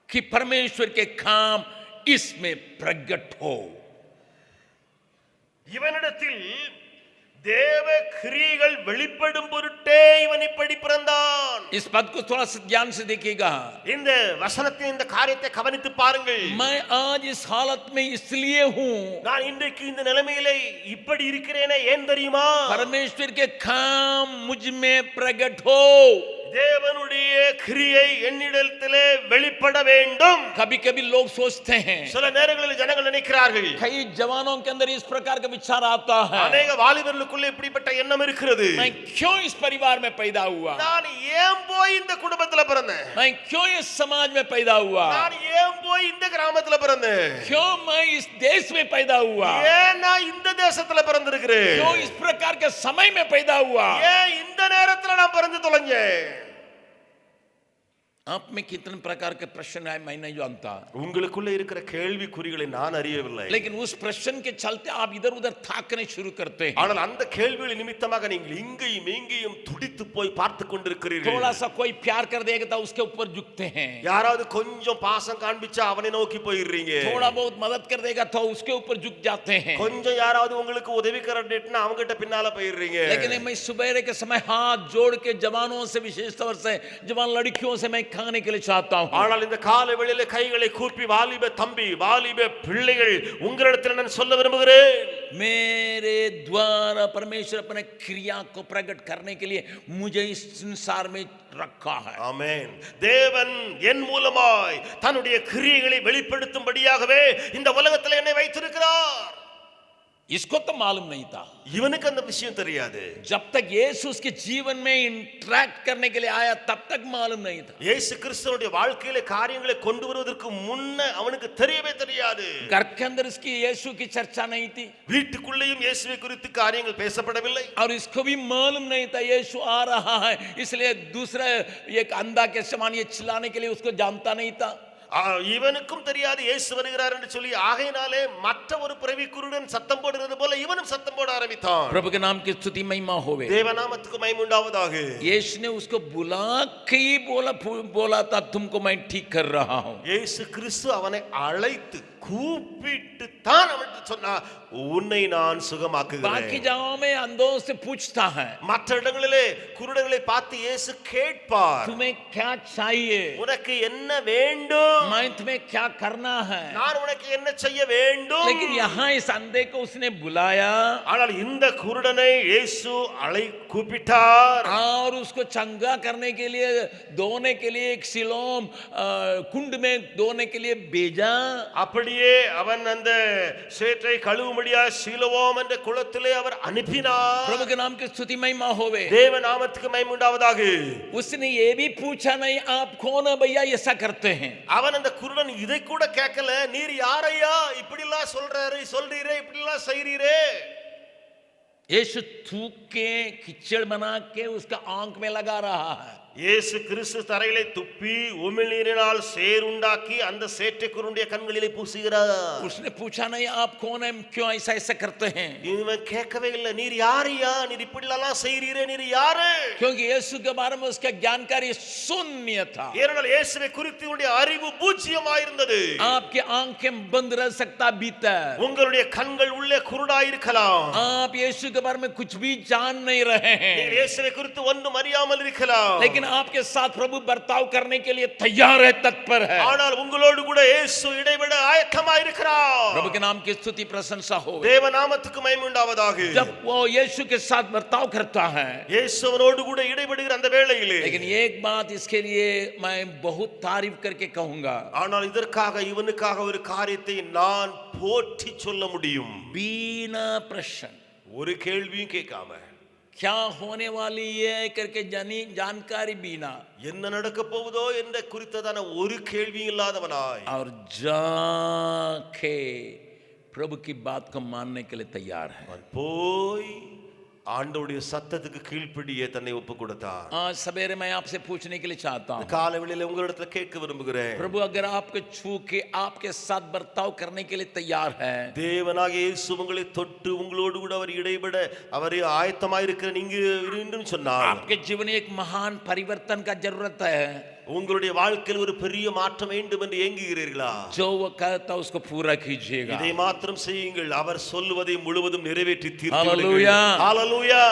S1: कि परमेश्वर के काम इसमें प्रकट हो।
S2: இவனிடத்தில் தேவ கிரியைகள் வெளிப்படும் பொருட்டே இவன் இப்படி பிறந்தான்.
S1: इस पद को थोड़ा सा ध्यान से देखिएगा।
S2: இந்த வசனத்தின் இந்த காரியத்தை கவனித்து பாருங்கள்.
S1: मैं आज इस हालत में इसलिए हूं,
S2: நான் இன்றைக்கு இந்த நிலைமையிலே இப்படி இருக்கிறேனே ஏன் தெரியுமா?
S1: परमेश्वर के काम मुझ में प्रकट हो।
S2: தேவனுடைய கிரியை என்னிடத்திலே வெளிப்பட வேண்டும்.
S1: कभी कभी लोग सोचते हैं,
S2: சில நேரங்களில் ஜனங்கள் நினைக்கிறார்கள்,
S1: कई जवानों के अंदर इस प्रकार का विचार आता है,
S2: अनेक வாலிபர்களுக்குள்ள இப்படிப்பட்ட எண்ணம் இருக்கிறது.
S1: मैं क्यों इस परिवार में पैदा हुआ,
S2: நான் ஏன் போய் இந்த குடும்பத்துல பிறந்தேன்,
S1: मैं क्यों इस समाज में पैदा हुआ,
S2: நான் ஏன் போய் இந்த கிராமத்துல பிறந்தேன்,
S1: क्यों मैं इस देश में पैदा हुआ,
S2: ஏன் நான் இந்த தேசத்துல பிறந்திருக்கிறேன்,
S1: क्यों इस प्रकार के समय में पैदा हुआ,
S2: ஏன் இந்த நேரத்துல நான் பிறந்து தொலைஞ்சேன்.
S1: आप में कितने प्रकार के प्रश्न आए मैं नहीं जानता,
S2: உங்களுக்குள்ள இருக்கிற கேள்விக்குறிகளை நான் அறியவில்லை.
S1: लेकिन उस प्रश्न के चलते आप इधर उधर ताकने शुरू करते हैं।
S2: ஆனால் அந்த கேள்விகளின் நிமித்தமாக நீங்கள் இங்கேயும் இங்கேயும் துடித்து போய் பார்த்து கொண்டிருக்கிறீர்கள்.
S1: थोड़ा सा कोई प्यार कर देगा तो उसके ऊपर झुकते हैं,
S2: யாராவது கொஞ்சம் பாசம் காண்பிச்சா அவனை நோக்கி போயிடுறீங்க.
S1: थोड़ा बहुत मदद कर देगा तो उसके ऊपर झुक जाते हैं,
S2: கொஞ்சம் யாராவது உங்களுக்கு உதவி करना அவங்க கிட்ட பின்னால போயிடுறீங்க.
S1: लेकिन मैं सुबह के समय हाथ जोड़ के जवानों से, विशेष तौर से जवान लड़कियों से मैं खाने के लिए चाहता हूं।
S2: ஆனால் இந்த காலை வேளையிலே கைகளை கூப்பி வாலிப தம்பி, வாலிப பிள்ளைகள், உங்களிடத்தில் நான் சொல்ல விரும்புகிறேன்,
S1: मेरे द्वारा परमेश्वर अपने क्रिया को प्रकट करने के लिए मुझे इस संसार में रखा है।
S2: ஆமென். தேவன் என் மூலமாய் தன்னுடைய கிரியைகளை வெளிப்படுத்தும்படியாகவே இந்த உலகத்தில் என்னை வைத்திருக்கிறார்.
S1: इसको तो मालूम नहीं था,
S2: இவனுக்கு அந்த விஷயம் தெரியாது.
S1: जब तक यीशु उसके जीवन में इंटरैक्ट करने के लिए आया तब तक मालूम नहीं था।
S2: இயேசு கிறிஸ்துவுடைய வாழ்க்கையில காரியங்களை கொண்டு வருவதற்கு முன்ன அவனுக்கு தெரியவே தெரியாது.
S1: घर के अंदर इसकी यीशु की चर्चा नहीं थी,
S2: வீட்டுக்குள்ளேயும் இயேசுவை குறித்து காரியங்கள் பேசப்படவில்லை.
S1: और इसको भी मालूम नहीं था यीशु आ रहा है, इसलिए दूसरा एक अंधा के समान ये चिल्लाने के लिए उसको जानता नहीं था।
S2: இவனுக்கும் தெரியாது இயேசு வருகிறார் என்று சொல்லி, ஆகையினாலே மற்ற ஒரு பிறவி குருடன் சத்தம் போடுறது போல இவனும் சத்தம் போட ஆரம்பித்தான்.
S1: प्रभु के नाम की स्तुति महिमा होवे,
S2: தேவநாமத்துக்கு மகிமை உண்டாவதாக.
S1: यीशु ने उसको बुला के ही बोला था तुमको मैं ठीक कर रहा हूं।
S2: இயேசு கிறிஸ்து அவனை அழைத்து கூப்பிட்டு தான் அவனுக்கு சொன்னார், உன்னை நான்
S1: बाकी
S2: சுகமாக்குகிறேன்.
S1: जगहों में अंधों से पूछता है
S2: மற்ற இடங்களிலே குருடர்களை பார்த்து இயேசு கேட்பார்,
S1: तुम्हें क्या चाहिए,
S2: உனக்கு என்ன வேண்டும்,
S1: मैं तुम्हें क्या करना है.
S2: நான் உனக்கு என்ன செய்ய வேண்டும்.
S1: लेकिन यहाँ इस अंधे को उसने बुलाया
S2: ஆனால் இந்த குருடனை இயேசு கூப்பிட்டார்.
S1: और उसको चंगा करने के लिए धोने के लिए एक सिलोम कुंड में धोने के लिए भेजा.
S2: அப்படியே அவன் அந்த சேற்றை கழுவும்படியா சீலோவாம் என்ற குளத்திலே அவர் அனுப்பினார்.
S1: प्रभु के नाम की स्तुति महिमा होवे.
S2: தேவ நாமத்துக்கு மகிமை உண்டாவதாக.
S1: उसने ये भी पूछा नहीं आप कौन है भैया ऐसा करते हैं.
S2: அவன் அந்த குருடன் இதை கூட கேட்கல, நீர் யாரையா இப்படி எல்லாம் சொல்றீரே இப்படி எல்லாம் செய்றீரே.
S1: यीशु थूक के कीचड़ बना के उसका आंख में लगा रहा है.
S2: இயேசு கிறிஸ்து தரையிலே துப்பி உமிழ்நீரினால் சேர் உண்டாக்கி அந்த சேற்றை குருடைய கண்களிலே பூசுகிறார்.
S1: उसने पूछा नहीं आप कौन है क्यों ऐसा ऐसा करते हैं.
S2: இவன் கேட்கவே இல்லை, நீர் யாரையா, நீர் இப்படி எல்லாம் செய்றீரே, நீர் யாரு.
S1: क्योंकि यीशु के बारे में उसका जानकारी शून्य था.
S2: ஏனென்றால் இயேசுவை குறித்து உடைய அறிவு பூஜ்ஜியமாயிருந்தது.
S1: आपकी आंखें बंद रह सकता भीतर,
S2: உங்களுடைய கண்கள் உள்ளே குருடாயிருக்கலாம்.
S1: आप यीशु के बारे में कुछ भी जान नहीं रहे हैं,
S2: நீங்கள் இயேசுவை குறித்து ஒன்றும் அறியாமல் இருக்கலாம்.
S1: लेकिन आपके साथ प्रभु बर्ताव करने के लिए तैयार है, तत्पर है.
S2: ஆனால் உங்களோடு கூட இயேசு இடைவிட ஆயத்தமாயிருக்கிறார்.
S1: प्रभु के नाम की स्तुति प्रशंसा हो.
S2: தேவ நாமத்துக்கு மகிமை உண்டாவதாக.
S1: जब वो यीशु के साथ बर्ताव करता है,
S2: இயேசுவோடு கூட இடைவிடுகிற அந்த வேளையிலே,
S1: लेकिन एक बात इसके लिए मैं बहुत तारीफ करके कहूंगा,
S2: ஆனால் இதற்காக இவனுக்காக ஒரு காரியத்தை நான் போற்றி சொல்ல முடியும்.
S1: बिना प्रश्न
S2: ஒரு கேள்வியும் கேட்காம,
S1: क्या होने वाली है करके जानकारी बिना,
S2: என்ன நடக்க போகுதோ என்ற குறித்ததான ஒரு கேள்வி இல்லாதவனாய்,
S1: और जाके प्रभु की बात को मानने के लिए तैयार है.
S2: அவன் போய் ஆண்டவருடைய சத்தத்துக்கு கீழ்ப்படியே தன்னை ஒப்பு கொடுத்தார்.
S1: आज सवेरे मैं आपसे पूछने के लिए चाहता हूँ,
S2: காலைவேளையில உங்களிடத்துல கேட்க விரும்புகிறேன்,
S1: प्रभु अगर आपको छू के आपके साथ बर्ताव करने के लिए तैयार है,
S2: தேவனாகிய இயேசு உங்களை தொட்டு உங்களோடு கூட அவர் இடைபட அவர் ஆயத்தமாயிருக்கிற நீங்க என்று சொன்னார்,
S1: आपके जीवन में एक महान परिवर्तन का जरूरत है.
S2: உங்களுடைய வாழ்க்கையில் ஒரு பெரிய மாற்றம் வேண்டும் என்று ஏங்குகிறீர்களா?
S1: जो वो कहता उसको पूरा कीजिएगा.
S2: இதை மாத்திரம் செய்யுங்கள், அவர் சொல்லுவதை முழுவதும் நிறைவேற்றி
S1: हालेलुया.
S2: ஹalleluya.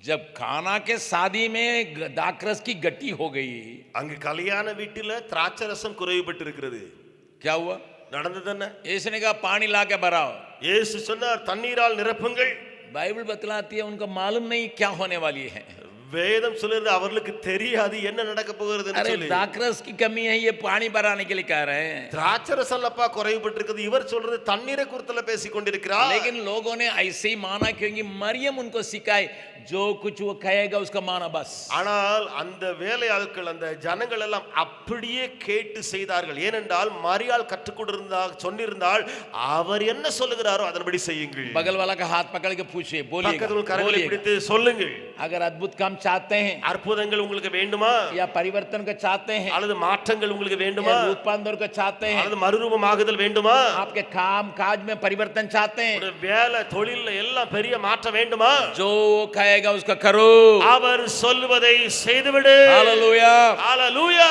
S1: जब काना के शादी में दाखरस की गट्टी हो गई,
S2: அங்கு கல்யாண வீட்டில திராட்சரசம் குறைவுபட்டு இருக்கிறது.
S1: क्या हुआ?
S2: நடந்தது என்ன?
S1: यीशु ने कहा पानी ला के भराओ.
S2: இயேசு சொன்னார் தண்ணீரால் நிரப்புங்கள்.
S1: बाइबल बतलाती है उनको मालूम नहीं क्या होने वाली है.
S2: வேதம் சொல்லுது அவர்களுக்கு தெரியாது என்ன நடக்க போகிறதுன்னு
S1: अरे
S2: சொல்லி.
S1: दाखरस की कमी है ये पानी भराने के लिए कह रहे हैं.
S2: திராட்சரசல்லப்பா குறைவுபட்டு இருக்குது, இவர் சொல்றது தண்ணீரை குறித்து பேசிக் கொண்டிருக்கிறார்.
S1: लेकिन लोगों ने ऐसे ही माना क्योंकि मरियम उनको सिखाए जो कुछ वो कहेगा उसका माना बस.
S2: ஆனால் அந்த வேலையாட்கள் அந்த ஜனங்கள் எல்லாம் அப்படியே கேட்டு செய்தார்கள். ஏனென்றால் மரியாள் கற்றுக் கொண்டிருந்தால் சொன்னிருந்தால் அவர் என்ன சொல்லுகிறாரோ அதன்படி செய்யுங்கள்.
S1: बगल वाला का हाथ पकड़ के पूछिए,
S2: பக்கத்துல கரங்களை
S1: बोलिए.
S2: பிடித்து சொல்லுங்கள்.
S1: अगर अद्भुत काम चाहते हैं
S2: அற்புதங்கள் உங்களுக்கு வேண்டுமா,
S1: या परिवर्तन को चाहते हैं,
S2: அல்லது மாற்றங்கள் உங்களுக்கு வேண்டுமா,
S1: या रूपांतर को चाहते हैं,
S2: அல்லது மறுரூபமாகுதல் வேண்டுமா,
S1: आपके काम काज में परिवर्तन चाहते हैं,
S2: ஒரு வேலை தொழில்ல எல்லாம் பெரிய மாற்றம் வேண்டுமா,
S1: जो कहेगा उसका करो.
S2: அவர் சொல்வதை செய்துவிடு.
S1: हालेलुया.
S2: ஹalleluya.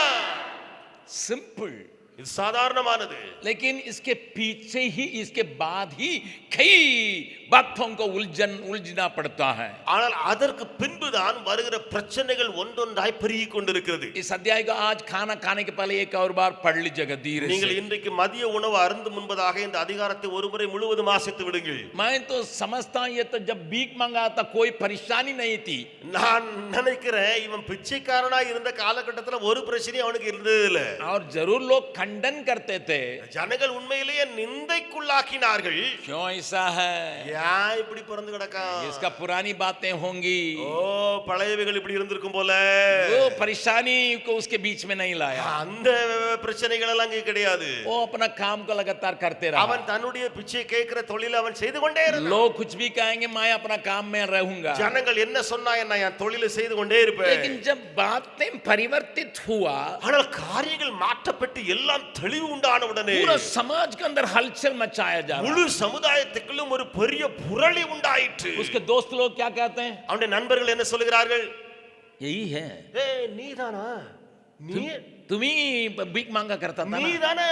S1: सिंपल.
S2: இது சாதாரணமானது.
S1: लेकिन इसके पीछे ही इसके बाद ही कई बातों को उलझना पड़ता है.
S2: ஆனால் அதற்கு பின்புதான் வருகிற பிரச்சனைகள் ஒன்றொன்றாய் பெருகிக் கொண்டிருக்கிறது.
S1: इस अध्याय को आज खाना खाने के पहले एक और बार पढ़ लीजिएगा धीरे
S2: நீங்கள்
S1: से.
S2: இன்றைக்கு மதிய உணவு அருந்தும் முன்பதாக இந்த அதிகாரத்தை ஒருமுறை முழுவதும் வாசித்து விடுங்கள்.
S1: मैं तो समझता हूं ये तो जब भीख मंगाता कोई परेशानी नहीं थी.
S2: நான் நினைக்கிறேன் இவன் பிச்சைக்காரனா இருந்த காலகட்டத்துல ஒரு பிரச்சனையும் அவனுக்கு இருந்தது இல்ல.
S1: और जरूर लोग खंडन करते थे,
S2: ஜனங்கள் உண்மையிலேயே நிந்தைக்குள்ளாக்கினார்கள்.
S1: क्यों ऐसा है,
S2: ஏன் இப்படி பிறந்து கிடக்கா,
S1: इसका पुरानी बातें होंगी,
S2: ஓ பழையவைகள் இப்படி இருந்திருக்கும் போல.
S1: वो परेशानी को उसके बीच में नहीं लाया.
S2: அந்த பிரச்சனைகள் எல்லாம் இங்க கிடையாது.
S1: वो अपना काम को लगातार करते रहा.
S2: அவன் தன்னுடைய பிச்சை கேட்கிற தொழிலை அவன் செய்து கொண்டே இருந்தான்.
S1: लोग कुछ भी कहेंगे मैं अपना काम में रहूंगा.
S2: ஜனங்கள் என்ன சொன்னா என்ன, என் தொழிலை செய்து கொண்டே இருப்பேன்.
S1: लेकिन जब बातें परिवर्तित हुआ,
S2: ஆனால் காரியங்கள் மாற்றப்பட்டு எல்லாம் தெளிவு உண்டான உடனே
S1: पूरा समाज के अंदर हलचल मचाया जा रहा.
S2: முழு சமுதாயத்துக்குள்ளும் ஒரு பெரிய புரளி உண்டாயிற்று.
S1: उसके दोस्त लोग क्या कहते हैं,
S2: அவனுடைய நண்பர்கள் என்ன சொல்லுகிறார்கள்,
S1: यही है,
S2: ஏய் நீதானா,
S1: तुम ही भीख मांगा करता था
S2: நீ
S1: ना?
S2: தானா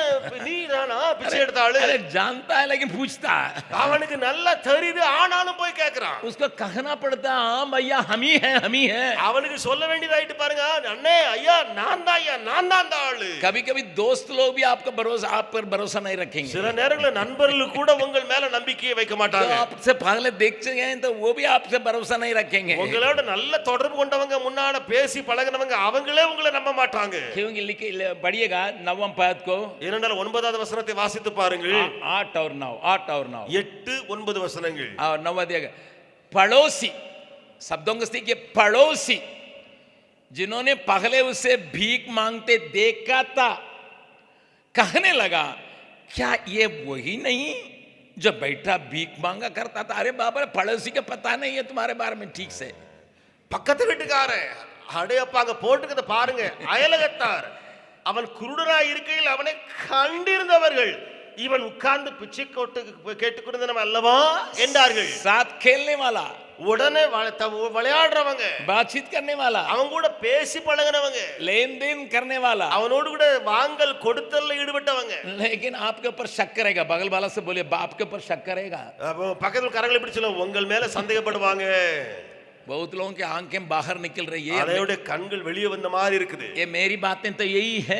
S2: பிச்சை எடுத்த ஆளு?
S1: अरे जानता है लेकिन पूछता है।
S2: அவனுக்கு நல்லா தெரியுது, ஆனாலும் போய் கேக்குறான்.
S1: उसको कहना पड़ता है, हाँ भैया हम ही हैं, हम ही हैं।
S2: அவனுக்கு சொல்ல வேண்டியதாயிட்டு பாருங்க, அண்ணே ஐயா நான் தான் ஐயா, நான் தான் அந்த ஆளு.
S1: कभी कभी दोस्त लोग भी आपका भरोसा, आप पर भरोसा नहीं रखेंगे।
S2: சில நேரங்களில் நண்பர்கள் கூட உங்கள் மேல நம்பிக்கையை வைக்க
S1: जो
S2: மாட்டாங்க.
S1: आपसे पहले देखते हैं तो वो भी आपसे भरोसा नहीं रखेंगे।
S2: உங்களோட நல்ல தொடர்பு கொண்டவங்க, முன்னால பேசி பழகினவங்க, அவங்களே உங்களை நம்ப மாட்டாங்க.
S1: क्योंकि पढ़िएगा 9वां पद को,
S2: ஏனென்றால் 9வது வசனத்தை வாசித்து பாருங்கள்.
S1: 8 और 9, 8 और 9,
S2: 8 9 वचनங்கள்.
S1: और 9 दिया गया। पड़ोसी, शब्दों को देखिए, पड़ोसी जिन्होंने पहले उसे भीख मांगते देखा था, कहने लगा क्या ये वही नहीं जो बैठा भीख मांगा करता था? अरे बाबा, पड़ोसी का पता नहीं है तुम्हारे बारे में ठीक से।
S2: பக்கத்து வீட்டுக்காரன் அடையப்பாங்க போட்டுக்கிறத பாருங்க. அயலகத்தார் அவன் குருடராய் இருக்கையில் அவனை கண்டிருந்தவர்கள், இவன் உட்கார்ந்து பிச்சை கேட்டுக்கொண்டிருந்தவன் அல்லவா என்றார்கள்.
S1: साथ खेलने वाला,
S2: உடனே விளையாடுறவங்க,
S1: बातचीत करने वाला,
S2: அவங்க கூட பேசி பழகினவங்க,
S1: लेन देन करने वाला,
S2: அவனோடு கூட வாங்கல் கொடுத்தல்ல ஈடுபட்டவங்க.
S1: लेकिन आपके ऊपर शक करेगा। बगल वाला से बोलिए, बाप के ऊपर शक करेगा।
S2: பக்கத்துல கரங்களை பிடிச்சு சொல்லுங்க, உங்கள் மேல சந்தேகப்படுவாங்க.
S1: बहुत लोगों की आंखें बाहर निकल रही है,
S2: அதையோட கண்கள் வெளியே வந்த மாதிரி இருக்குது.
S1: ये मेरी बातें तो यही है,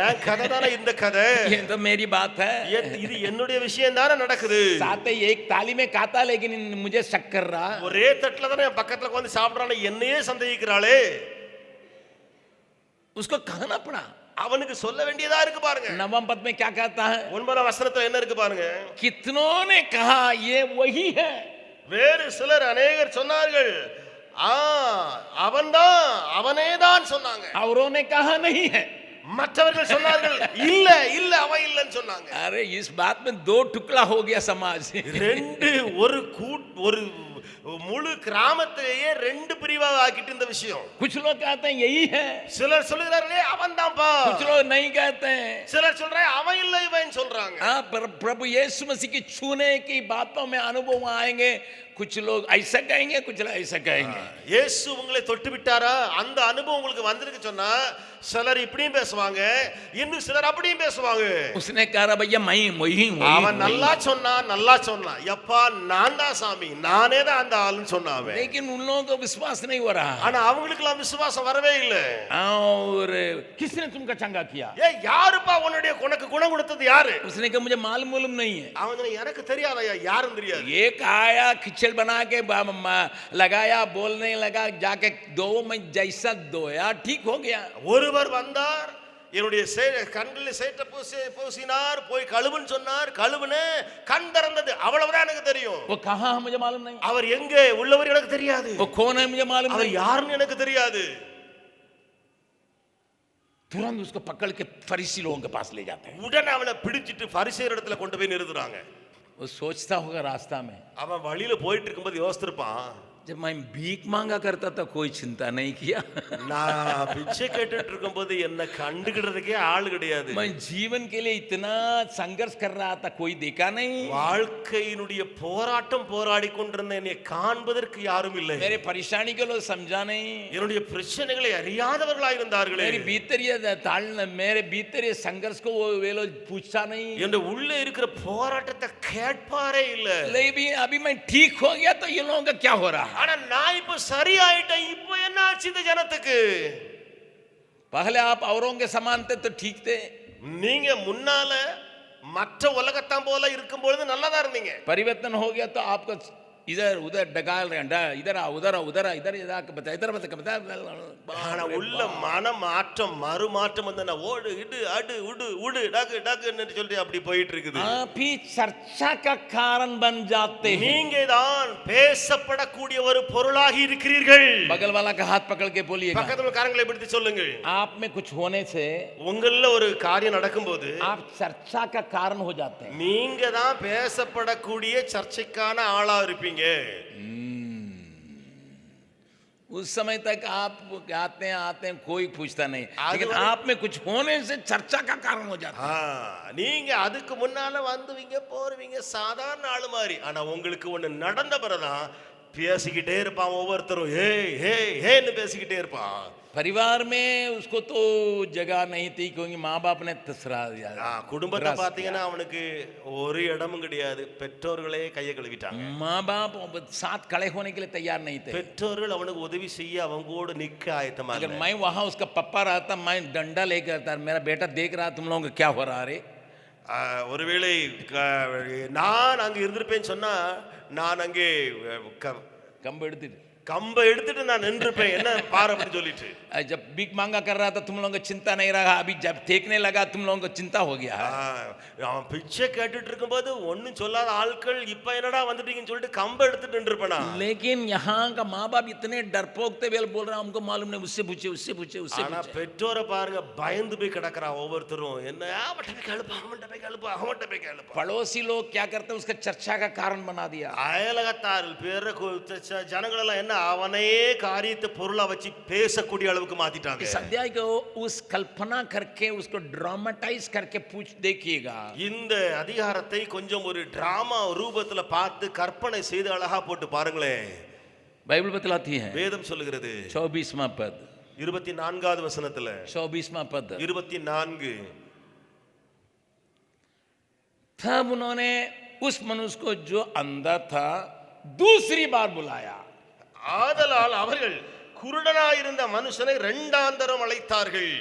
S2: என் கதை தானே இந்த கதை,
S1: ये तो मेरी बात है,
S2: இது என்னுடைய விஷயம் தானே நடக்குது.
S1: साथ ही एक थाली में खाता लेकिन मुझे शक कर रहा।
S2: ஒரே தட்டுல தானே என் பக்கத்துல வந்து சாப்பிடறானே, என்னையே சந்தேகிக்கிறாளே.
S1: उसको कहना पड़ा।
S2: அவனுக்கு சொல்ல வேண்டியதா இருக்கு பாருங்க.
S1: 9वां पद में क्या कहता है?
S2: 9ஆம் வசனத்துல என்ன இருக்கு பாருங்க.
S1: कितनों ने कहा ये वही है,
S2: வேறு சிலர் அநேகர் சொன்னார்கள், அவன்தான், அவனே தான் சொன்னாங்க.
S1: औरों ने कहा नहीं है,
S2: மற்றவர்கள் சொன்னார்கள் இல்ல இல்ல அவன் இல்லன்னு சொன்னாங்க.
S1: अरे इस बात में 2 टुकड़ा हो गया समाज।
S2: ஒரு முழு கிராமத்தையே 2 பிரிவாக ஆக்கிட்டு இந்த விஷயம்.
S1: कुछ लोग कहते हैं यही है,
S2: சிலர் சொல்லுகிறார்களே அவன் தான்ப்பா,
S1: कुछ लोग नहीं कहते हैं।
S2: சிலர் சொல்றாங்க அவன் இல்ல இவன் சொல்றாங்க.
S1: प्रभु यीशु मसीह की छूने की बातों में अनुभव आएंगे, कुछ लोग ऐसा कहेंगे, कुछ लोग ऐसा कहेंगे।
S2: இயேசு உங்களை தொட்டு விட்டாரா, அந்த அனுபவம் உங்களுக்கு வந்திருக்கு சொன்னா சிலர் இப்படியும் பேசுவாங்க, இன்னும் சிலர் அப்படியும் பேசுவாங்க.
S1: उसने कहा भैया मैं वही हूं,
S2: அவன் நல்லா சொன்னா எப்பா நான் தான் சாமி, நானே தான் அந்த ஆளுன்னு சொன்னாங்க.
S1: लेकिन उन लोगों को विश्वास नहीं हो रहा।
S2: ஆனா அவங்களுக்குலாம் விசுவாசம் வரவே இல்ல.
S1: और किसने तुमको चंगा किया?
S2: யாருப்பா உனக்கு குணம் கொடுத்தது யாரு?
S1: उसने कहा मुझे मालूम नहीं है।
S2: அவன் எனக்கு தெரியாதயா, யாரும் தெரியாது.
S1: एक आया खिचड़ बना के लगाया, बोलने लगा, जाके दो में जैसा दोया ठीक हो गया।
S2: ஒருவர் வந்தார், என்னுடைய கண்களில் சேற்ற பூசினார், போய் கழுவுன்னு சொன்னார், கழுவுன கண் திறந்தது, அவ்வளவுதான் எனக்கு தெரியும்.
S1: वो कहाँ है मुझे मालूम नहीं,
S2: அவர் எங்கே உள்ளவர் எனக்கு தெரியாது,
S1: वो कौन है मुझे मालूम
S2: அவர்
S1: नहीं,
S2: யாருன்னு எனக்கு தெரியாது.
S1: तुरंत उसको पकड़ के फरीसी लोगों के पास ले जाते हैं।
S2: உடனே அவனை பிடிச்சிட்டு பரிசேயர் இடத்துல கொண்டு போய் நிறுத்துறாங்க.
S1: वो सोचता होगा रास्ता में,
S2: அவன் வழியில போயிட்டு இருக்கும்போது யோசிச்சிருப்பான்,
S1: जब मैं भीख मांगा करता था कोई चिंता नहीं किया,
S2: நான் பிச்சை கேட்டுட்டு இருக்கும்போது என்ன கண்டுகிடுறதுக்கே ஆள் கிடையாது,
S1: मैं जीवन के लिए इतना संघर्ष कर रहा था कोई देखा नहीं,
S2: வாழ்க்கையினுடைய போராட்டம் போராடி கொண்டிருந்த என்னை காண்பதற்கு யாரும் இல்லை,
S1: मेरे परेशानी को लोग समझा नहीं,
S2: என்னுடைய பிரச்சனைகளை அறியாதவர்களாக இருந்தார்களே,
S1: मेरी भीतरीय ताड़ना, मेरे भीतरीय संघर्ष को वे लोग पूछा नहीं,
S2: என்ற உள்ளே இருக்கிற போராட்டத்தை கேட்பாரே இல்லை.
S1: लेकिन अभी मैं ठीक हो गया तो ये लोगों का क्या हो रहा है?
S2: ஆனா நான் இப்ப சரியாயிட்டேன், இப்போ என்ன ஆச்சு இந்த ஜனத்துக்கு?
S1: पहले आप औरों के समान थे तो ठीक थे,
S2: நீங்க முன்னால மற்ற உலகத்தான் போல இருக்கும்போது நல்லா தான் இருந்தீங்க,
S1: परिवर्तन हो गया तो आपको इधर उधर डगाल रहे, इधर आ उधर इधर बता।
S2: ஆனா உள்ள மன மாற்றம் மறு மாற்றம் வந்து நான் ஓடு இடு அடு உடு உடு டக்கு டக்குன்னு சொல்லி அப்படி போயிட்டு இருக்குது.
S1: आप ही चर्चा का कारण बन जाते हैं,
S2: நீங்க தான் பேசப்படக்கூடிய ஒரு பொருளாகி இருக்கிறீர்கள்.
S1: बगल वाला का हाथ पकड़ के बोलिए,
S2: பக்கத்துல காரங்களை பிடித்து சொல்லுங்க,
S1: आप में कुछ होने से
S2: உங்கள ஒரு காரியம் நடக்கும்போது
S1: आप चर्चा का कारण हो जाते हैं,
S2: நீங்க தான் பேசப்படக்கூடிய சர்ச்சைக்கான ஆளா இருப்பீங்க.
S1: उस समय तक आप आते हैं कोई पूछता नहीं, लेकिन आप में कुछ होने से चर्चा का कारण हो जाता है।
S2: நீங்க அதுக்கு முன்னால வந்துவீங்க போறவீங்க சாதாரண ஆளு மாதிரி, ஆனா உங்களுக்கு ஒண்ணு நடந்த பிறகுதான் பேசிக்கிட்டே இருப்பான் ஒவ்வொருத்தரும், ஹே ஹே ஹேன்னு பேசிக்கிட்டே இருப்பான்.
S1: परिवार में उसको तो जगह नहीं थी क्योंकि माँ बाप ने तसरा दिया।
S2: குடும்பத்தை பாத்தீங்கன்னா அவனுக்கு ஒரு இடமும் கிடையாது. பெற்றோர்களே கையை கழுவிட்டாங்க.
S1: माँ बाप साथ खड़े होने के लिए तैयार नहीं थे.
S2: பெற்றோர்கள் அவனுக்கு உதவி செய்ய அவங்கோடு நிக்க ஆயத்தமா
S1: अगर मैं वहां उसका पप्पा रहता, मैं डंडा लेकर आता, मेरा बेटा देख रहा तुम लोगों को क्या हो रहा है.
S2: ஒருவேளை நான் அங்க இருந்திருப்பேன்னு சொன்னா நான் அங்கே
S1: கம்பு எடுத்துட்டு
S2: கம்பை எடுத்துட்டு நான் நின்றுப்பேன். என்ன பாரு அப்படின்னு சொல்லிட்டு.
S1: जब भीख मांगा कर रहा था तुम लोगों को चिंता नहीं रहा, अभी जब देखने लगा तुम लोगों को चिंता हो गया.
S2: அவன் பிச்சை கேட்டுட்டு இருக்கும்போது ஒன்னும் சொல்லாத ஆட்கள் இப்ப என்னடா வந்துட்டீங்கன்னு சொல்லிட்டு கம்பை எடுத்துட்டு நின்றுப்பேனா.
S1: लेकिन यहाँ का माँ बाप इतने डरपोक थे, वेल बोल रहा हमको मालूम नहीं, उससे पूछे उससे पूछे उससे.
S2: ஆனா பெற்றோரை பாருங்க, பயந்து போய் கிடக்குறா ஒவ்வொருத்தரும். என்ன அவன்கிட்ட போய் கேளுப்பா, அவன்கிட்ட போய் கேளுப்பா, அவன்கிட்ட போய் கேளுப்பா.
S1: पड़ोसी लोग क्या करते हैं, उसका चर्चा का कारण बना दिया.
S2: அயலகத்தார்கள் பேர ஜனங்கள் எல்லாம் என்ன அவனையே காரியத்தை பொருளா வச்சு பேசக்கூடிய அளவுக்கு மாத்திட்டாங்க.
S1: इस अध्याय को उस कल्पना करके उसको ड्रामेटाइज करके पूछ देखिएगा.
S2: இந்த அதிகாரத்தை கொஞ்சம் ஒரு டிராமா ரூபத்துல பார்த்து கற்பனை செய்து அழகா போட்டு பாருங்களேன்.
S1: बाइबल बतलाती है,
S2: வேதம் சொல்லுகிறது
S1: 24वां पद,
S2: 24வது வசனத்துல
S1: 24वां पद,
S2: 24
S1: तब उन्होंने उस मनुष्य को जो अंधा था दूसरी बार बुलाया.
S2: ஆதலால் அவர்கள் குருடனாயிருந்த மனுஷனை இரண்டாந்தரம் அழைத்தார்கள்.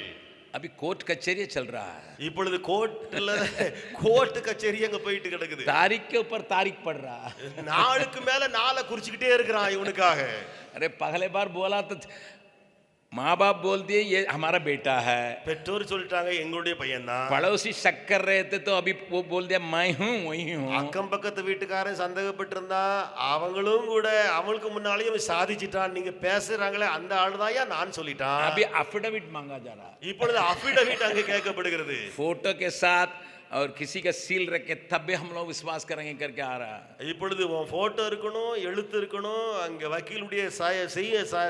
S1: अभी कोर्ट कचहरी चल रहा है.
S2: இப்பொழுது கோர்ட் கச்சேரி அங்க போயிட்டு கிடக்குது.
S1: तारीख के ऊपर तारीख पड़ रहा है.
S2: நாளுக்கு மேல நாளை குறிச்சுக்கிட்டே இருக்கிறான் இவனுக்காக.
S1: अरे पहले बार बोला तो माँ बाप बोल दिए ये हमारा बेटा है,
S2: பெற்றோர் சொல்லிட்டாங்க எங்களுடைய பையன் தான்.
S1: पड़ोसी शक कर रहे थे तो अभी वो बोल दिया मैं हूँ वही हूँ.
S2: அக்கம் பக்கத்து வீட்டுக்காரன் சந்தேகப்பட்டு இருந்தா அவங்களும் கூட அவங்களுக்கு முன்னாலேயே சாதிச்சிட்டான். நீங்க பேசுறாங்களே அந்த ஆளுதாயா நான் சொல்லிட்டான்.
S1: अभी अफिडेविट मांगा जा रहा है.
S2: இப்பொழுது அஃபிடவிட் அங்க கேட்கப்படுகிறது.
S1: फोटो के साथ और किसी का सील रख के तब भी हम लोग विश्वास करेंगे करके आ रहा है.
S2: இப்பொழுது உன் போட்டோ இருக்கணும், எழுத்து இருக்கணும், அங்க வக்கீலுடைய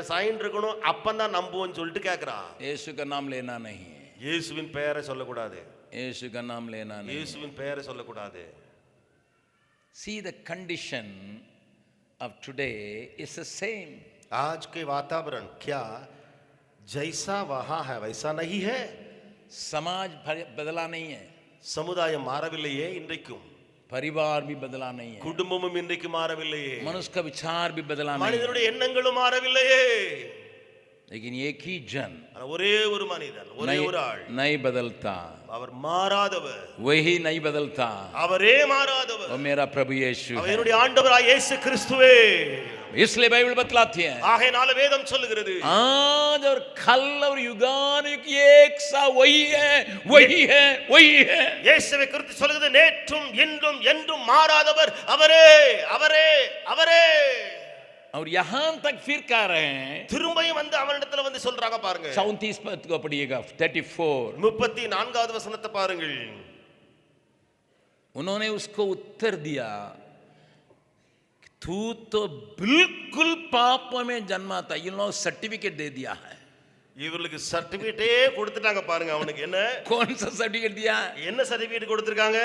S2: சைன் இருக்கணும், அப்பதான் நம்புவோம்னு சொல்லிட்டு கேக்குறான்.
S1: यीशु का नाम लेना नहीं,
S2: இயேசுவின் பெயரை சொல்லக்கூடாது.
S1: यीशु का नाम लेना नहीं.
S2: இயேசுவின் பெயரை சொல்லக்கூடாது.
S1: See, the condition of today is the same.
S2: आज के वातावरण क्या जैसा वहां है वैसा नहीं है.
S1: समाज बदला नहीं है,
S2: சமுதாயம் மாறவில்லையே இன்றைக்கும்.
S1: परिवार भी बदला नहीं है,
S2: குடும்பமும் இன்றைக்கு மாறவில்லையே.
S1: मनुष्य का विचार भी बदला नहीं है.
S2: மனிதனுடைய எண்ணங்களும் மாறவில்லையே.
S1: लेकिन एक ही जन,
S2: ஒரே ஒரு மனிதன், ஒரே ஒரு ஆள்
S1: नहीं बदलता,
S2: அவர் மாறாதவர்.
S1: वही नहीं बदलता,
S2: அவரே மாறாதவர்.
S1: वो मेरा प्रभु यीशु है.
S2: அவருடைய ஆண்டவராய் இயேசு கிறிஸ்துவே.
S1: इसलिए बाइबल बतलाती है,
S2: ஆகையால வேதம் சொல்லுகிறது
S1: आज और कल और युगानुयुग एक सा वही है, वही है, वही है.
S2: இயேசுவை குறித்து சொல்லுகிறது, நேற்றும் இன்றும் என்றும் மாறாதவர் அவரே, அவரே, அவரே.
S1: और यहां तक फिर कह रहे हैं,
S2: திரும்பியும் வந்து அவனிடத்துல வந்து சொல்றாங்க பாருங்க.
S1: 34 पद को पढ़िएगा, 34.
S2: 34வது வசனத்தை பாருங்கள்.
S1: उन्होंने उसको उत्तर दिया, तू तो बिल्कुल पापों में जन्मा था. इन लोग सर्टिफिकेट दे दिया है.
S2: இவர்களுக்கு சர்டிபிகேட்டே கொடுத்துட்டாங்க பாருங்க. அவனுக்கு என்ன
S1: कौन सा सर्टिफिकेट दिया?
S2: என்ன சர்டிபிகேட் கொடுத்திருக்காங்க?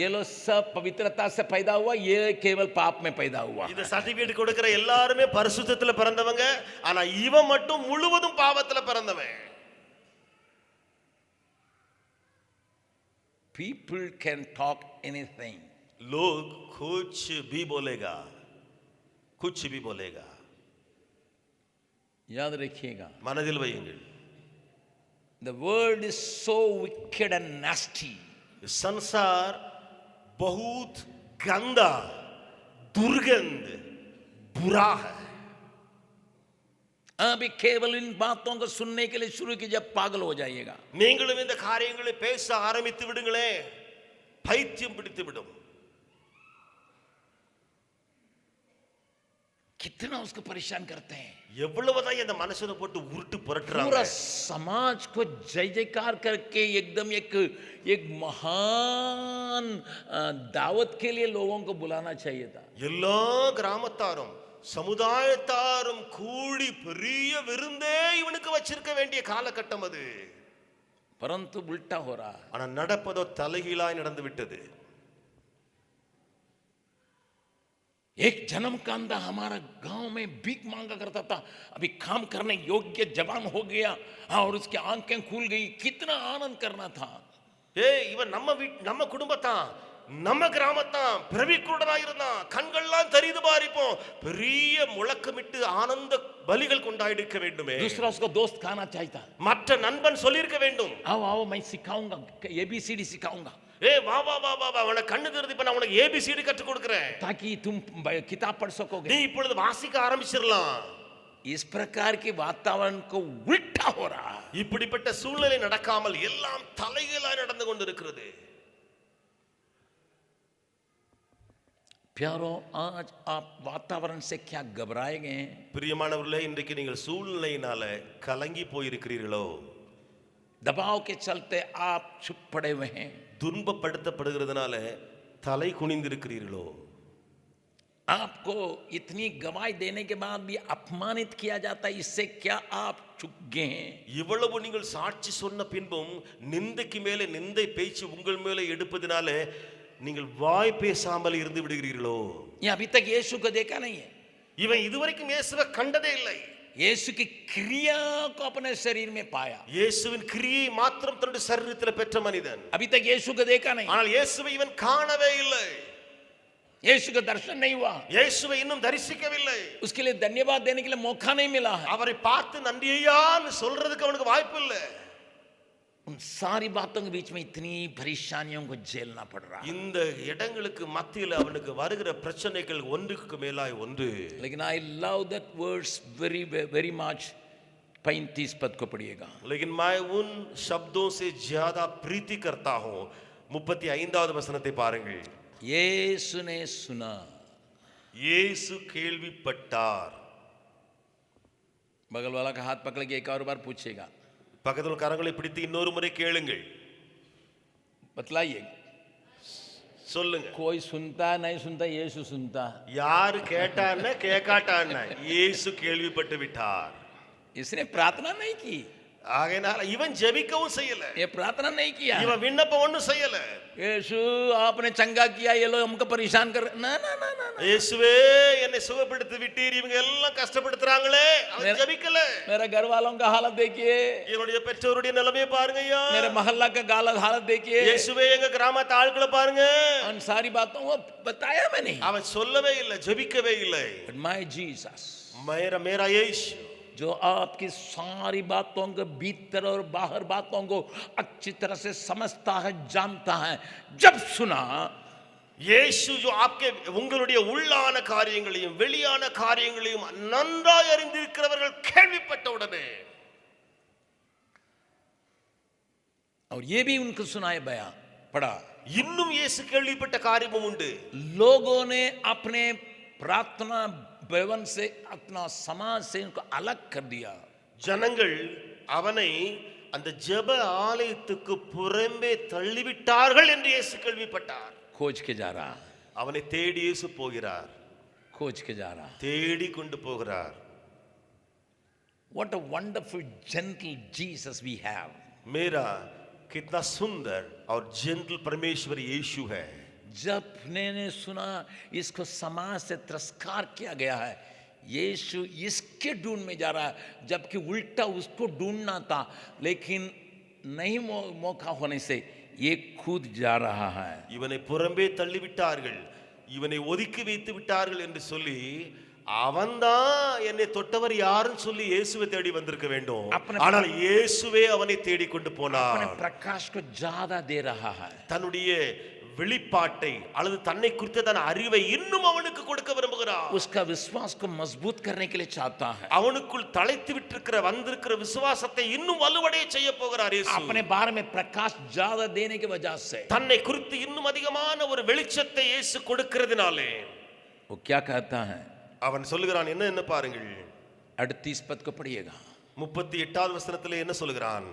S1: ये लोग सब पवित्रता से पैदा हुआ, ये केवल पाप में पैदा हुआ.
S2: இந்த சர்டிபிகேட் கொடுக்கிற எல்லாருமே பரிசுத்தத்துல பிறந்தவங்க, ஆனா இவன் மட்டும் முழுவதும் பாவத்துல பிறந்தவன்.
S1: People can talk anything.
S2: लोग कुछ भी बोलेगा, कुछ भी बोलेगा.
S1: याद रखिएगा,
S2: மனதில் வையுங்கள்.
S1: the world is so wicked and nasty.
S2: संसार बहुत गंदा, दुर्गंध, बुरा है.
S1: अभी केवल इन बातों को सुनने के लिए शुरू कीजिए, पागल हो जाइएगा.
S2: நீங்களும் இந்த காரியங்களை பேச ஆரம்பித்து விடுங்களே, பைத்தியம் பிடித்து விடும்.
S1: कितना उसको परेशान करते हैं.
S2: எவ்வளவுதான் இந்த மனசுல போட்டு உருட்டு புரட்டுறாங்க.
S1: पूरा समाज को जय जयकार करके एकदम एक महान दावत के लिए लोगों को बुलाना चाहिए था.
S2: எல்லா கிராமத்தாரும் சமுதாயத்தாரும் கூடி பெரிய விருந்தே இவனுக்கு வச்சிருக்க வேண்டிய காலகட்டம் அது.
S1: परंतु उल्टा हो रहा है.
S2: ஆனா நடப்பதோ தலைகீழாய் நடந்து விட்டது.
S1: एक जन्म का अंधा हमारा गांव में भीख मांगा करता था, अभी काम करने योग्य जवान हो गया और उसकी आंखें खुल गई, कितना आनंद करना था.
S2: இவன் நம்ம குடும்பத்தான், நம்ம கிராமத்தான், பிரவிக்குருடனா இருந்தான், கண்கள்லாம் தெரியுது பாரிப்போம், பெரிய முழக்கமிட்டு ஆனந்த பலிகள் கொண்டாடிக்க வேண்டுமே.
S1: दूसरा उसको दोस्त खाना चाहिए.
S2: மற்ற நண்பன் சொல்லியிருக்க வேண்டும்,
S1: आओ आओ मैं सिखाऊंगा, ABCD सिखाऊंगा,
S2: வா வா வா வா வா, உனக்கு கண்ணு தெரியுது, இப்ப நான் உனக்கு ABCD கற்றுக் கொடுக்கிறேன்,
S1: ताकि तुम किताब पढ़ सकोगे.
S2: நீ இப்பொழுது வாசிக்க ஆரம்பிச்சிடலாம்.
S1: इस प्रकार के वातावरण को उल्टा हो रहा.
S2: இப்படிப்பட்ட சூழ்நிலை நடக்காமல் எல்லாம் தலைகீழாய் நடந்து கொண்டிருக்கிறது.
S1: प्यारो, आज आप वातावरण से क्या घबराए गए हैं?
S2: பிரியமானவர்களே, இன்றைக்கு நீங்கள் சூழ்நிலையினால கலங்கி போயிருக்கிறீர்களோ?
S1: दबाव के चलते आप चुप पड़े हुए हैं.
S2: துன்பப்படுத்தப்படுகிறதுனால தலை குனிந்திருக்கிறீர்களோ?
S1: आपको इतनी गवाही देने के बाद भी अपमानित किया जाता है, इससे क्या आप चुप गए हैं?
S2: இவ்வளவு நீங்கள் சாட்சி சொன்ன பின்பும் நிந்தைக்கு மேலே நிந்தை பேச்சு உங்கள் மேலே எடுப்பதனால நீங்கள் வாய் பேசாமல் இருந்து விடுகிறீர்களோ?
S1: ये अभी तक यीशु को देखा नहीं है.
S2: இவன் இதுவரைக்கும் இயேசுவை கண்டதே இல்லை.
S1: यीशु की क्रिया को अपने शरीर में पाया.
S2: இயேசுவின் கிரியை மாத்திரம் தன்னுடைய சரீரத்தில் பெற்ற மனிதன்.
S1: अभी तक यीशु को देखा नहीं.
S2: ஆனால் இயேசுவை இவன் காணவே இல்லை.
S1: यीशु का दर्शन नहीं हुआ.
S2: இயேசுவை இன்னும் தரிசிக்கவில்லை.
S1: उसके लिए धन्यवाद देने के लिए मौका नहीं मिला है.
S2: அவரை பார்த்து நன்றி ஐயான்னு சொல்றதுக்கு அவனுக்கு வாய்ப்பு இல்லை.
S1: उन सारी बातों के बीच में इतनी परेशानियों को झेलना पड़ रहा है.
S2: இந்த இடங்களுக்கு மத்தியில் அவனுக்கு வருகிற பிரச்சனைகள் ஒன்றுக்கு மேலாய் ஒன்று.
S1: लेकिन I love that words very very much. 35 पद को पढ़िएगा.
S2: लेकिन मैं उन शब्दों से ज्यादा प्रीति करता हूं. 35வது வசனத்தை பாருங்கள்.
S1: यीशु ने सुना.
S2: இயேசு கேள்விப்பட்டார்.
S1: बगल वाला का हाथ पकड़ के एक और बार पूछेगा.
S2: பக்கத்துல கரங்களை பிடித்து இன்னொரு முறை கேளுங்கள்.
S1: बतलाइए.
S2: சொல்லுங்க.
S1: कोई सुनता नहीं सुनता, यीशु सुनता.
S2: யார் கேட்டான்னா கேட்காட்டான்னா இயேசு கேள்விப்பட்டு விட்டார்.
S1: इसने प्रार्थना नहीं की.
S2: ஆகையால இவன் ஜெபிக்கவும் செய்யல.
S1: ये प्रार्थना नहीं किया.
S2: இவன் விண்ணப்பம் ஒண்ணும் செய்யல.
S1: यीशु आपने चंगा किया, ये लोग हमको परेशान कर. ना ना ना ना.
S2: இயேசுவே என்னை சுகப்படுத்தி விட்டீர், இவங்க எல்லாம் கஷ்டப்படுத்துறாங்களே. அவன் ஜெபிக்கல.
S1: मेरे घर वालों का हालत देखिए.
S2: என்னுடைய பெற்றோருடைய நிலைமையை பாருங்க ஐயா.
S1: मेरे मोहल्ला का हालत देखिए.
S2: இயேசுவே எங்க கிராமத்து ஆட்களை பாருங்க.
S1: उन सारी बातों को बताया मैंने.
S2: அவன் சொல்லவே இல்லை, ஜெபிக்கவே இல்லை.
S1: But my Jesus,
S2: मेरा यीशु
S1: जो आपकी सारी बातों के भीतर और बाहर बातों को अच्छी तरह से समझता है, जानता है, जब सुना,
S2: இயேசு जो आपके உங்களுடைய உள்ளான காரியங்களையும் வெளியான காரியங்களையும் நன்றாய் அறிந்திருக்கிறவர்கள் கேள்விப்பட்ட உடனே,
S1: और ये भी उनको सुनाए बयान पढ़ा.
S2: இன்னும் இயேசு கேள்விப்பட்ட காரியமும் உண்டு.
S1: लोगों ने अपने प्रार्थना भवन से, अपना समाज से इनको अलग कर दिया.
S2: ஜனங்கள் அவனை அந்த ஜெப ஆலயத்துக்கு புறம்பே தள்ளிவிட்டார்கள் என்று இயேசு கேள்விப்பட்டார்.
S1: खोज के जा रहा.
S2: அவனை தேடி இயேசு போகிறார்.
S1: खोज के जा रहा.
S2: தேடி கொண்டு போகிறார்.
S1: What a wonderful gentle Jesus we have.
S2: मेरा कितना सुंदर और जेंटल परमेश्वर यीशु है.
S1: जब ने सुना इसको समाज से तिरस्कार किया गया है, यीशु इसके ढूंढ में जा रहा है, जबकि उल्टा उसको ढूंढना था, लेकिन नहीं मौका होने से ये खुद जा रहा है.
S2: இவனை புறம்பே தள்ளிவிட்டார்கள், இவனை ஒதுக்கி வைத்து விட்டார்கள் என்று சொல்லி அவன்தான் என்னை தொட்டவர் யாருன்னு சொல்லி இயேசுவை தேடி வந்திருக்க வேண்டும். ஆனால் இயேசுவே அவனை தேடி கொண்டு போனார்.
S1: अपने प्रकाश को ज्यादा दे रहा है.
S2: தன்னுடைய வெளிப்பாட்டை அல்லது தன்னை குறித்த தன் அறிவை இன்னும் அவனுக்கு கொடுக்க விரும்புகிறார்.
S1: उसका विश्वास को मजबूत करने के लिए चाहता है.
S2: அவனுக்குள் தழைத்து விட்டிருக்கிற வந்திருக்கிற விசுவாசத்தை இன்னும் வலுவடைய செய்ய போகிறார் இயேசு.
S1: अपने बारे में प्रकाश ज्यादा देने की वजह से,
S2: தன்னை குறித்து இன்னும் அதிகமான ஒரு வெளிச்சத்தை இயேசு கொடுக்கிறதுனாலே
S1: वो क्या कहता है?
S2: அவன் சொல்லுகிறான். என்ன பாருங்கள்.
S1: 38 पद को पढ़िएगा.
S2: 38வது வசனத்திலே என்ன சொல்லுகிறான்?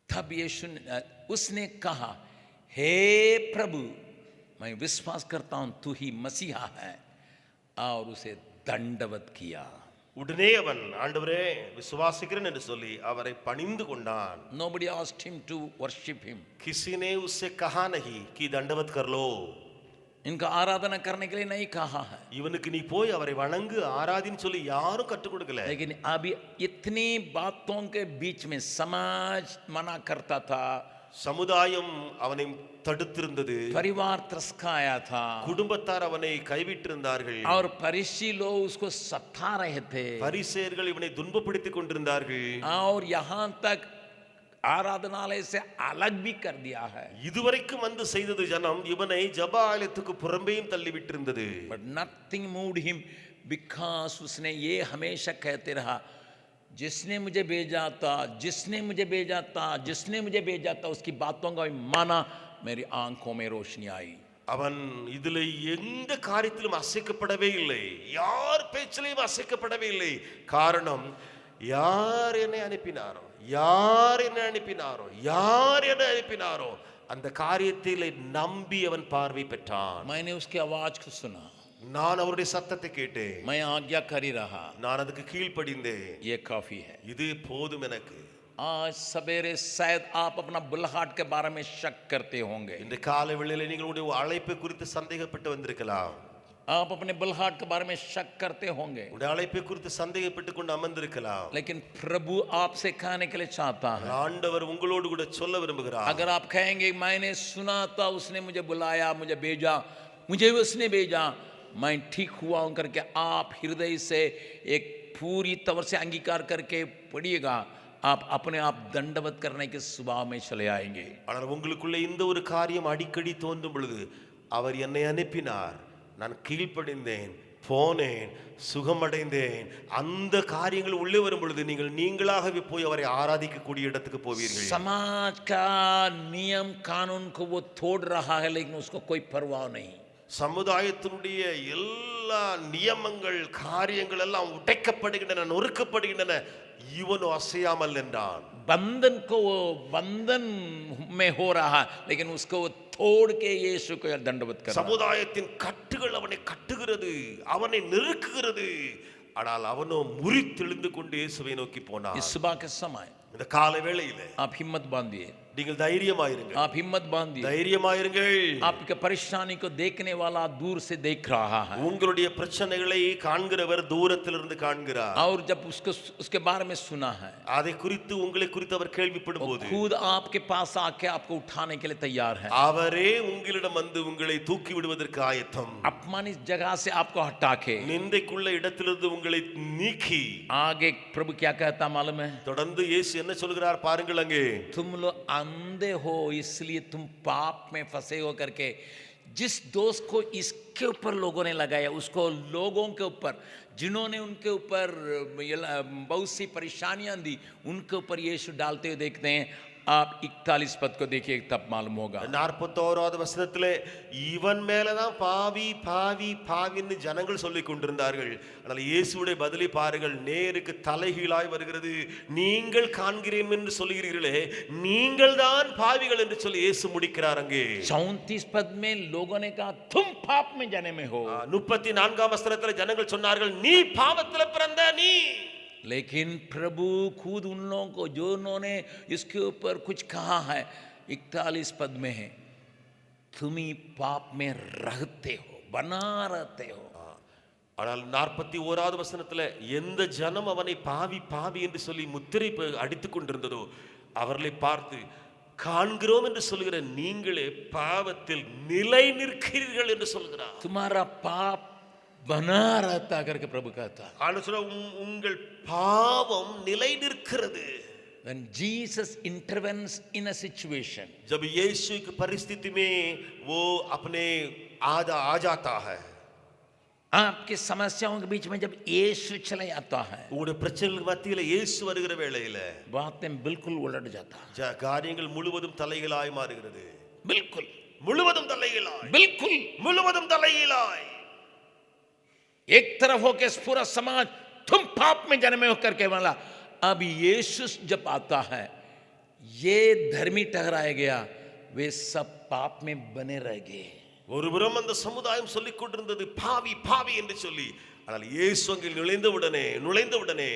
S1: तब यीशु उसने कहा, हे प्रभु, मैं विश्वास करता हूं तू ही मसीहा है, और उसे दंडवत किया.
S2: உடனே அவன் ஆண்டவரே விசுவாசிக்கிறேன் என்று சொல்லி அவரை பணிந்து கொண்டான்.
S1: Nobody asked him to worship him.
S2: किसी ने उससे कहा नहीं कि दंडवत कर लो.
S1: इनका आराधना करने के लिए नहीं कहा है,
S2: இவனுக்கு நீ போய் அவரை வணங்கு ஆராதின்னு சொல்லி யாரும் கற்றுக் கொடுக்கல.
S1: लेकिन अभी इतनी बातों के बीच में समाज मना करता था,
S2: சமுதாயம் அவனை தடுத்திருந்தது,
S1: परिवार त्रस्काया था,
S2: குடும்பத்தார் அவனை கைவிட்டிருந்தார்கள்,
S1: और फरीसी लोग उसको सता रहे थे,
S2: பரிசேயர்கள் இவனை துன்பப்படுத்திக் கொண்டிருந்தார்கள்.
S1: और यहाँ तक आराधनालय से अलग भी कर दिया है.
S2: இதுவரைக்கும் வந்து செய்தது ஜனம் இவனை ஜெப ஆலயத்துக்கு புறம்பேயும் தள்ளிவிட்டிருந்தது.
S1: But nothing moved him because उसने ये हमेशा कहते रहा, जिसने मुझे भेजा था, जिसने मुझे भेजा था, जिसने मुझे भेजा था, उसकी बातों का माना, मेरी आंखों में रोशनी आई.
S2: அவன் இதுல எந்த காரியத்திலும் அசைக்கப்படவே இல்லை, யார் பேச்சிலையும் அசைக்கப்படவே இல்லை. காரணம், யார் என்னை அனுப்பினாரோ, யார் என்னை அனுப்பினாரோ, யார் என்னை அனுப்பினாரோ அந்த காரியத்திலே நம்பி அவன் பார்வை பெற்றான்.
S1: मैंने उसकी आवाज को सुना,
S2: நான் அவருடைய சத்தத்தை கேட்டேன்,
S1: मैं आज्ञाकारी रहा,
S2: நான் அதுக்கு கீழ்ப்படிந்தேன்.
S1: ये काफी है.
S2: இது போதும் எனக்கு.
S1: आज सवेरे शायद आप अपना बुल्हाट के बारे में शक करते होंगे,
S2: இந்த காலை வேளையில நீங்களுடைய அழைப்பை குறித்து சந்தேகப்பட்டு வந்திருக்கலாம்.
S1: आप अपने बुल्हाट के बारे में शक करते होंगे,
S2: உடைய அழைப்பை குறித்து சந்தேகப்பட்டு கொண்டு அமர்ந்திருக்கலாம்.
S1: लेकिन प्रभु आपसे कहने के लिए चाहता है,
S2: ஆண்டவர் உங்களோடு கூட சொல்ல விரும்புகிறார்.
S1: अगर आप कहेंगे मैंने सुना था, उसने मुझे बुलाया, मुझे भेजा, मुझे उसने भेजा, मैं ठीक हुआ हूं करके आप हृदय से एक पूरी तौर से अंगीकार करके पढ़िएगा, आप अपने आप दंडवत करने के स्वभाव में चले आएंगे.
S2: ஆனால் உங்களுக்குள்ள இந்த ஒரு காரியம் அடிக்கடி தோன்றும் பொழுது, அவர் என்னை அனுப்பினார், நான் கீழ்ப்படிந்தேன், போனேன், சுகமடைந்தேன், அந்த காரியங்கள் உள்ளே வரும் பொழுது நீங்கள் நீங்களாகவே போய் அவரை ஆராதிக்கக்கூடிய இடத்துக்கு போவீர்கள்.
S1: समाज का नियम कानून को वो तोड़ रहा है, लेकिन उसको कोई परवाह नहीं.
S2: சமுதாயத்தினுடைய எல்லா நியமங்கள் காரியங்கள் எல்லாம் உடைக்கப்படுகின்றன, நொறுக்கப்படுகின்றன, இவனோ அசையாமல் என்றான்.
S1: बंधन को वो बंधन में हो रहा, लेकिन उसको वो तोड़ के यीशु को दंडवत कर.
S2: சமுதாயத்தின் கட்டுகள் அவனை கட்டுகிறது, அவனை நெருக்குகிறது, ஆனால் அவனோ முறித்தெழுந்து கொண்டு இயேசுவை நோக்கி போனான்.
S1: इस सुबह के समय
S2: இந்த காலை வேளையிலே
S1: आप हिम्मत बांधिए,
S2: நீங்கள் தைரியமாயிருங்கள்,
S1: आप हिम्मत बांधिए.
S2: தைரியமாயிருங்கள்.
S1: आपके परेशानी को देखने वाला दूर से देख रहा है,
S2: உங்களுடைய பிரச்சனைகளை காண்கிறவர் தூரத்திலிருந்து காண்கிறார்.
S1: और जब उसको उसके बारे में सुना है,
S2: அதை குறித்து உங்களை குறித்து அவர் கேள்விப்படும்
S1: वो
S2: போது
S1: खुद आपके पास आके आपको उठाने के लिए तैयार है.
S2: அவரே உங்களிடம் வந்து உங்களை தூக்கி விடுவதற்கு ஆயத்தம்.
S1: अपमानित जगह से आपको हटा के
S2: நிந்தைக்குள்ள இடத்திலிருந்து உங்களை நீக்கி
S1: आगे प्रभु क्या कहता मालूम है?
S2: தொடர்ந்து இயேசு என்ன சொல்கிறார் பாருங்கள். அங்கே
S1: तुम लोग अंधे हो इसलिए तुम पाप में फंसे हो करके जिस दोष को इसके ऊपर लोगों ने लगाया, उसको लोगों के ऊपर जिन्होंने उनके ऊपर बहुत सी परेशानियां दी, उनके ऊपर यीशु डालते हुए देखते हैं. आप 41 पद को देखिए, तब मालूम होगा.
S2: 41வது வசனத்திலே இவன் மேலதான் பாவி பாவி பாவின்னு ஜனங்கள் சொல்லிக் கொண்டிருந்தார்கள். ஆனால் இயேசுவுடைய பதிலை பாருங்கள், நேருக்கு தலைகீழாய் வருகிறது. நீங்கள் காண்கிறேன் என்று சொல்லுகிறீர்களே, நீங்கள் தான் பாவிகள் என்று சொல்லி இயேசு முடிக்கிறார். அங்கே
S1: 34 पद में लोगों ने कहा तुम पाप में जाने में हो.
S2: 34ஆம் வசனத்திலே ஜனங்கள் சொன்னார்கள், நீ பாவத்தில் பிறந்த நீ.
S1: लेकिन प्रभु खुद उन लोगों को जो उन्होंने इसके ऊपर कुछ कहा है, 41 पद में है, तुम ही पाप में रहते हो, बना रहते हो.
S2: ஆனால் 41வது வசனத்துல எந்த ஜனம் அவனை பாவி பாவி என்று சொல்லி முத்திரை அடித்துக் கொண்டிருந்ததோ அவர்களை பார்த்து, காண்கிறோம் என்று சொல்லுகிற நீங்களே பாவத்தில் நிலை நிற்கிறீர்கள் என்று சொல்கிறார்.
S1: तुम्हारा पाप बना रहता करके प्रभु कहता.
S2: உங்கள் பாவம் நிலை நிற்கிறது.
S1: When Jesus intervenes in a situation,
S2: जब यीशु की परिस्थिति में वो अपने आ जाता है,
S1: आपके समस्याओं के बीच में जब यीशु चले आता है,
S2: உங்களுடைய பிரச்சனைகளுக்கு மத்தியில இயேசு வருகிற வேளையில
S1: बातें बिल्कुल उलट जाता है.
S2: காரியங்கள் முழுவதும் தலைகீழாய் மாறுகிறது.
S1: बिल्कुल
S2: முழுவதும் தலைகீழாய்,
S1: बिल्कुल
S2: முழுவதும் தலைகீழாய்.
S1: एक तरफ होके पूरा समाज तुम पाप में जन्मे होकर के वाला, अब यीशु जब आता है, ये धर्मी ठहराया गया, वे सब पाप में बने रह गए.
S2: ஒருபுறம் அந்த சமுதாயம் சொல்லிக் கொண்டிருந்தது பாவி பாவி என்று சொல்லி, ஆனால் இயேசு அங்கே நுழைந்தவுடனே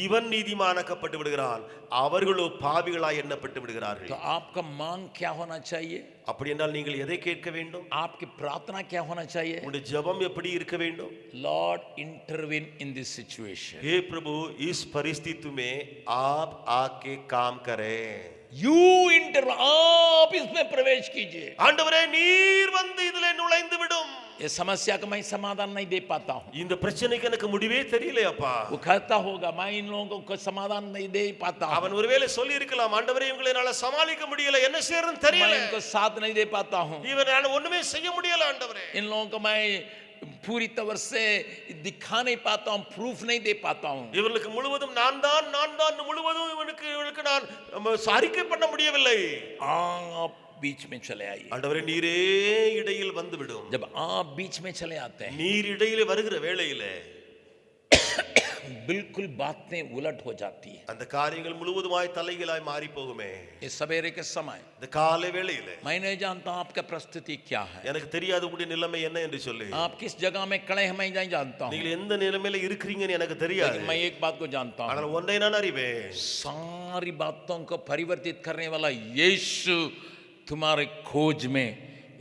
S2: இவன் நீதிமானாக்கப்பட்டு விடுகிறான், அவர்களோ பாவிகளாய் எண்ணப்பட்டு விடுகிறார்கள்.
S1: तो आपका मांग क्या होना चाहिए?
S2: அப்படி என்றால் நீங்கள் எதை கேட்க வேண்டும்?
S1: आपकी प्रार्थना क्या होना चाहिए?
S2: உங்களுடைய ஜெபம் எப்படி இருக்க வேண்டும்?
S1: Lord intervene in this situation.
S2: हे प्रभु, इस परिस्थिति में आप आके काम करें.
S1: यू इंटर, आप इसमें प्रवेश कीजिए.
S2: ஆண்டவரே, நீர் வந்து இதிலே நுழைந்து விடும்.
S1: ये समस्या का मैं समाधान नहीं दे पाता हूँ.
S2: இந்த பிரச்சனைக்கு எனக்கு முடிவே தெரியலையப்பா.
S1: वो कहता होगा मैं इन लोगों को समाधान नहीं दे पाता हूँ.
S2: அவன் ஒருவேளை சொல்லி இருக்கலாம், ஆண்டவரே இவங்களை என்னால சமாளிக்க முடியல, என்ன செய்யறதுன்னு தெரியல,
S1: मैं इनको साथ नहीं दे पाता हूँ.
S2: இவனால ஒண்ணுமே செய்ய முடியல ஆண்டவரே.
S1: इन लोगों को मैं पूरी तरह से दिखा नहीं पाता हूँ, प्रूफ नहीं दे पाता हूँ.
S2: இவர்களுக்கு முழுவதும் நான் தான் முழுவதும் இவனுக்கு நான் அறிக்கை பண்ண முடியவில்லை.
S1: आप बीच में चले आइए.
S2: ஆண்டவரே, நீரே இடையில் வந்து விடும்.
S1: जब आप बीच में चले आते हैं,
S2: நீர் இடையிலே வருகிற வேளையிலே
S1: बिल्कुल बातें उलट हो जाती है.
S2: அந்த காரியங்கள் முழுவதுமாய் தலைகீழாய் மாறி போகுமே.
S1: इस सवेरे के समय
S2: இந்த காலை வேளையிலே
S1: मैं नहीं जानता आपका परिस्थिति क्या है,
S2: எனக்கு தெரியாது உங்களுடைய நிலைமை என்ன என்று சொல்லி.
S1: आप किस जगह में खड़े हैं मैं नहीं जानता हूँ,
S2: நீங்கள் எந்த நிலைமையில இருக்கிறீங்கன்னு எனக்கு தெரியாது.
S1: लेकिन मैं एक बात को जानता हूँ,
S2: ஆனால் ஒன்றை நான் அறிவேன்,
S1: सारी बातों को परिवर्तित करने वाला यीशु तुम्हारे खोज में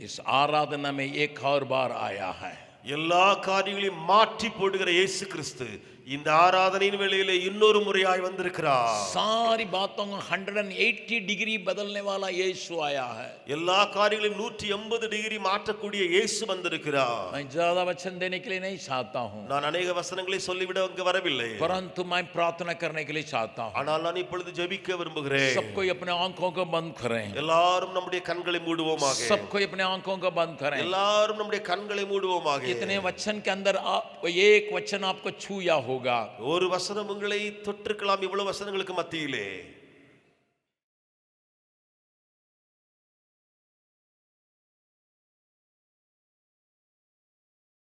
S1: इस आराधना में एक और बार आया है.
S2: எல்லா காரியங்களையும் மாற்றி போடுகிற இயேசு கிறிஸ்து இந்த ஆராதனையின் வேளையிலே இன்னொரு முறையாய் வந்திருக்கிறார்.
S1: सारी बातों को 180 डिग्री बदलने वाला यीशु आया है.
S2: எல்லா காரியங்களையும் 180 டிகிரி மாற்றக்கூடிய இயேசு வந்திருக்கிறார்.
S1: मैं ज्यादा वचन देने के लिए नहीं चाहता हूँ,
S2: நான் अनेक வசனங்களை சொல்லிவிட அங்கு வரவில்லை,
S1: परंतु मैं प्रार्थना करने के लिए चाहता हूँ.
S2: ஆனால் நான் இப்பொழுது ஜெபிக்க விரும்புகிறேன்.
S1: सब कोई अपने आंखों को बंद करें,
S2: எல்லாரும் நம்முடைய கண்களை மூடுவோமாக.
S1: सब कोई अपने आंखों को बंद करें.
S2: எல்லாரும் நம்முடைய கண்களை மூடுவோமாக.
S1: इतने वचन के अंदर एक वचन आपको छूया होगा.
S2: ஒரு வசனம் உங்களை தொற்றுக்கலாம், இவ்வளவு வசனங்களுக்கு மத்தியிலே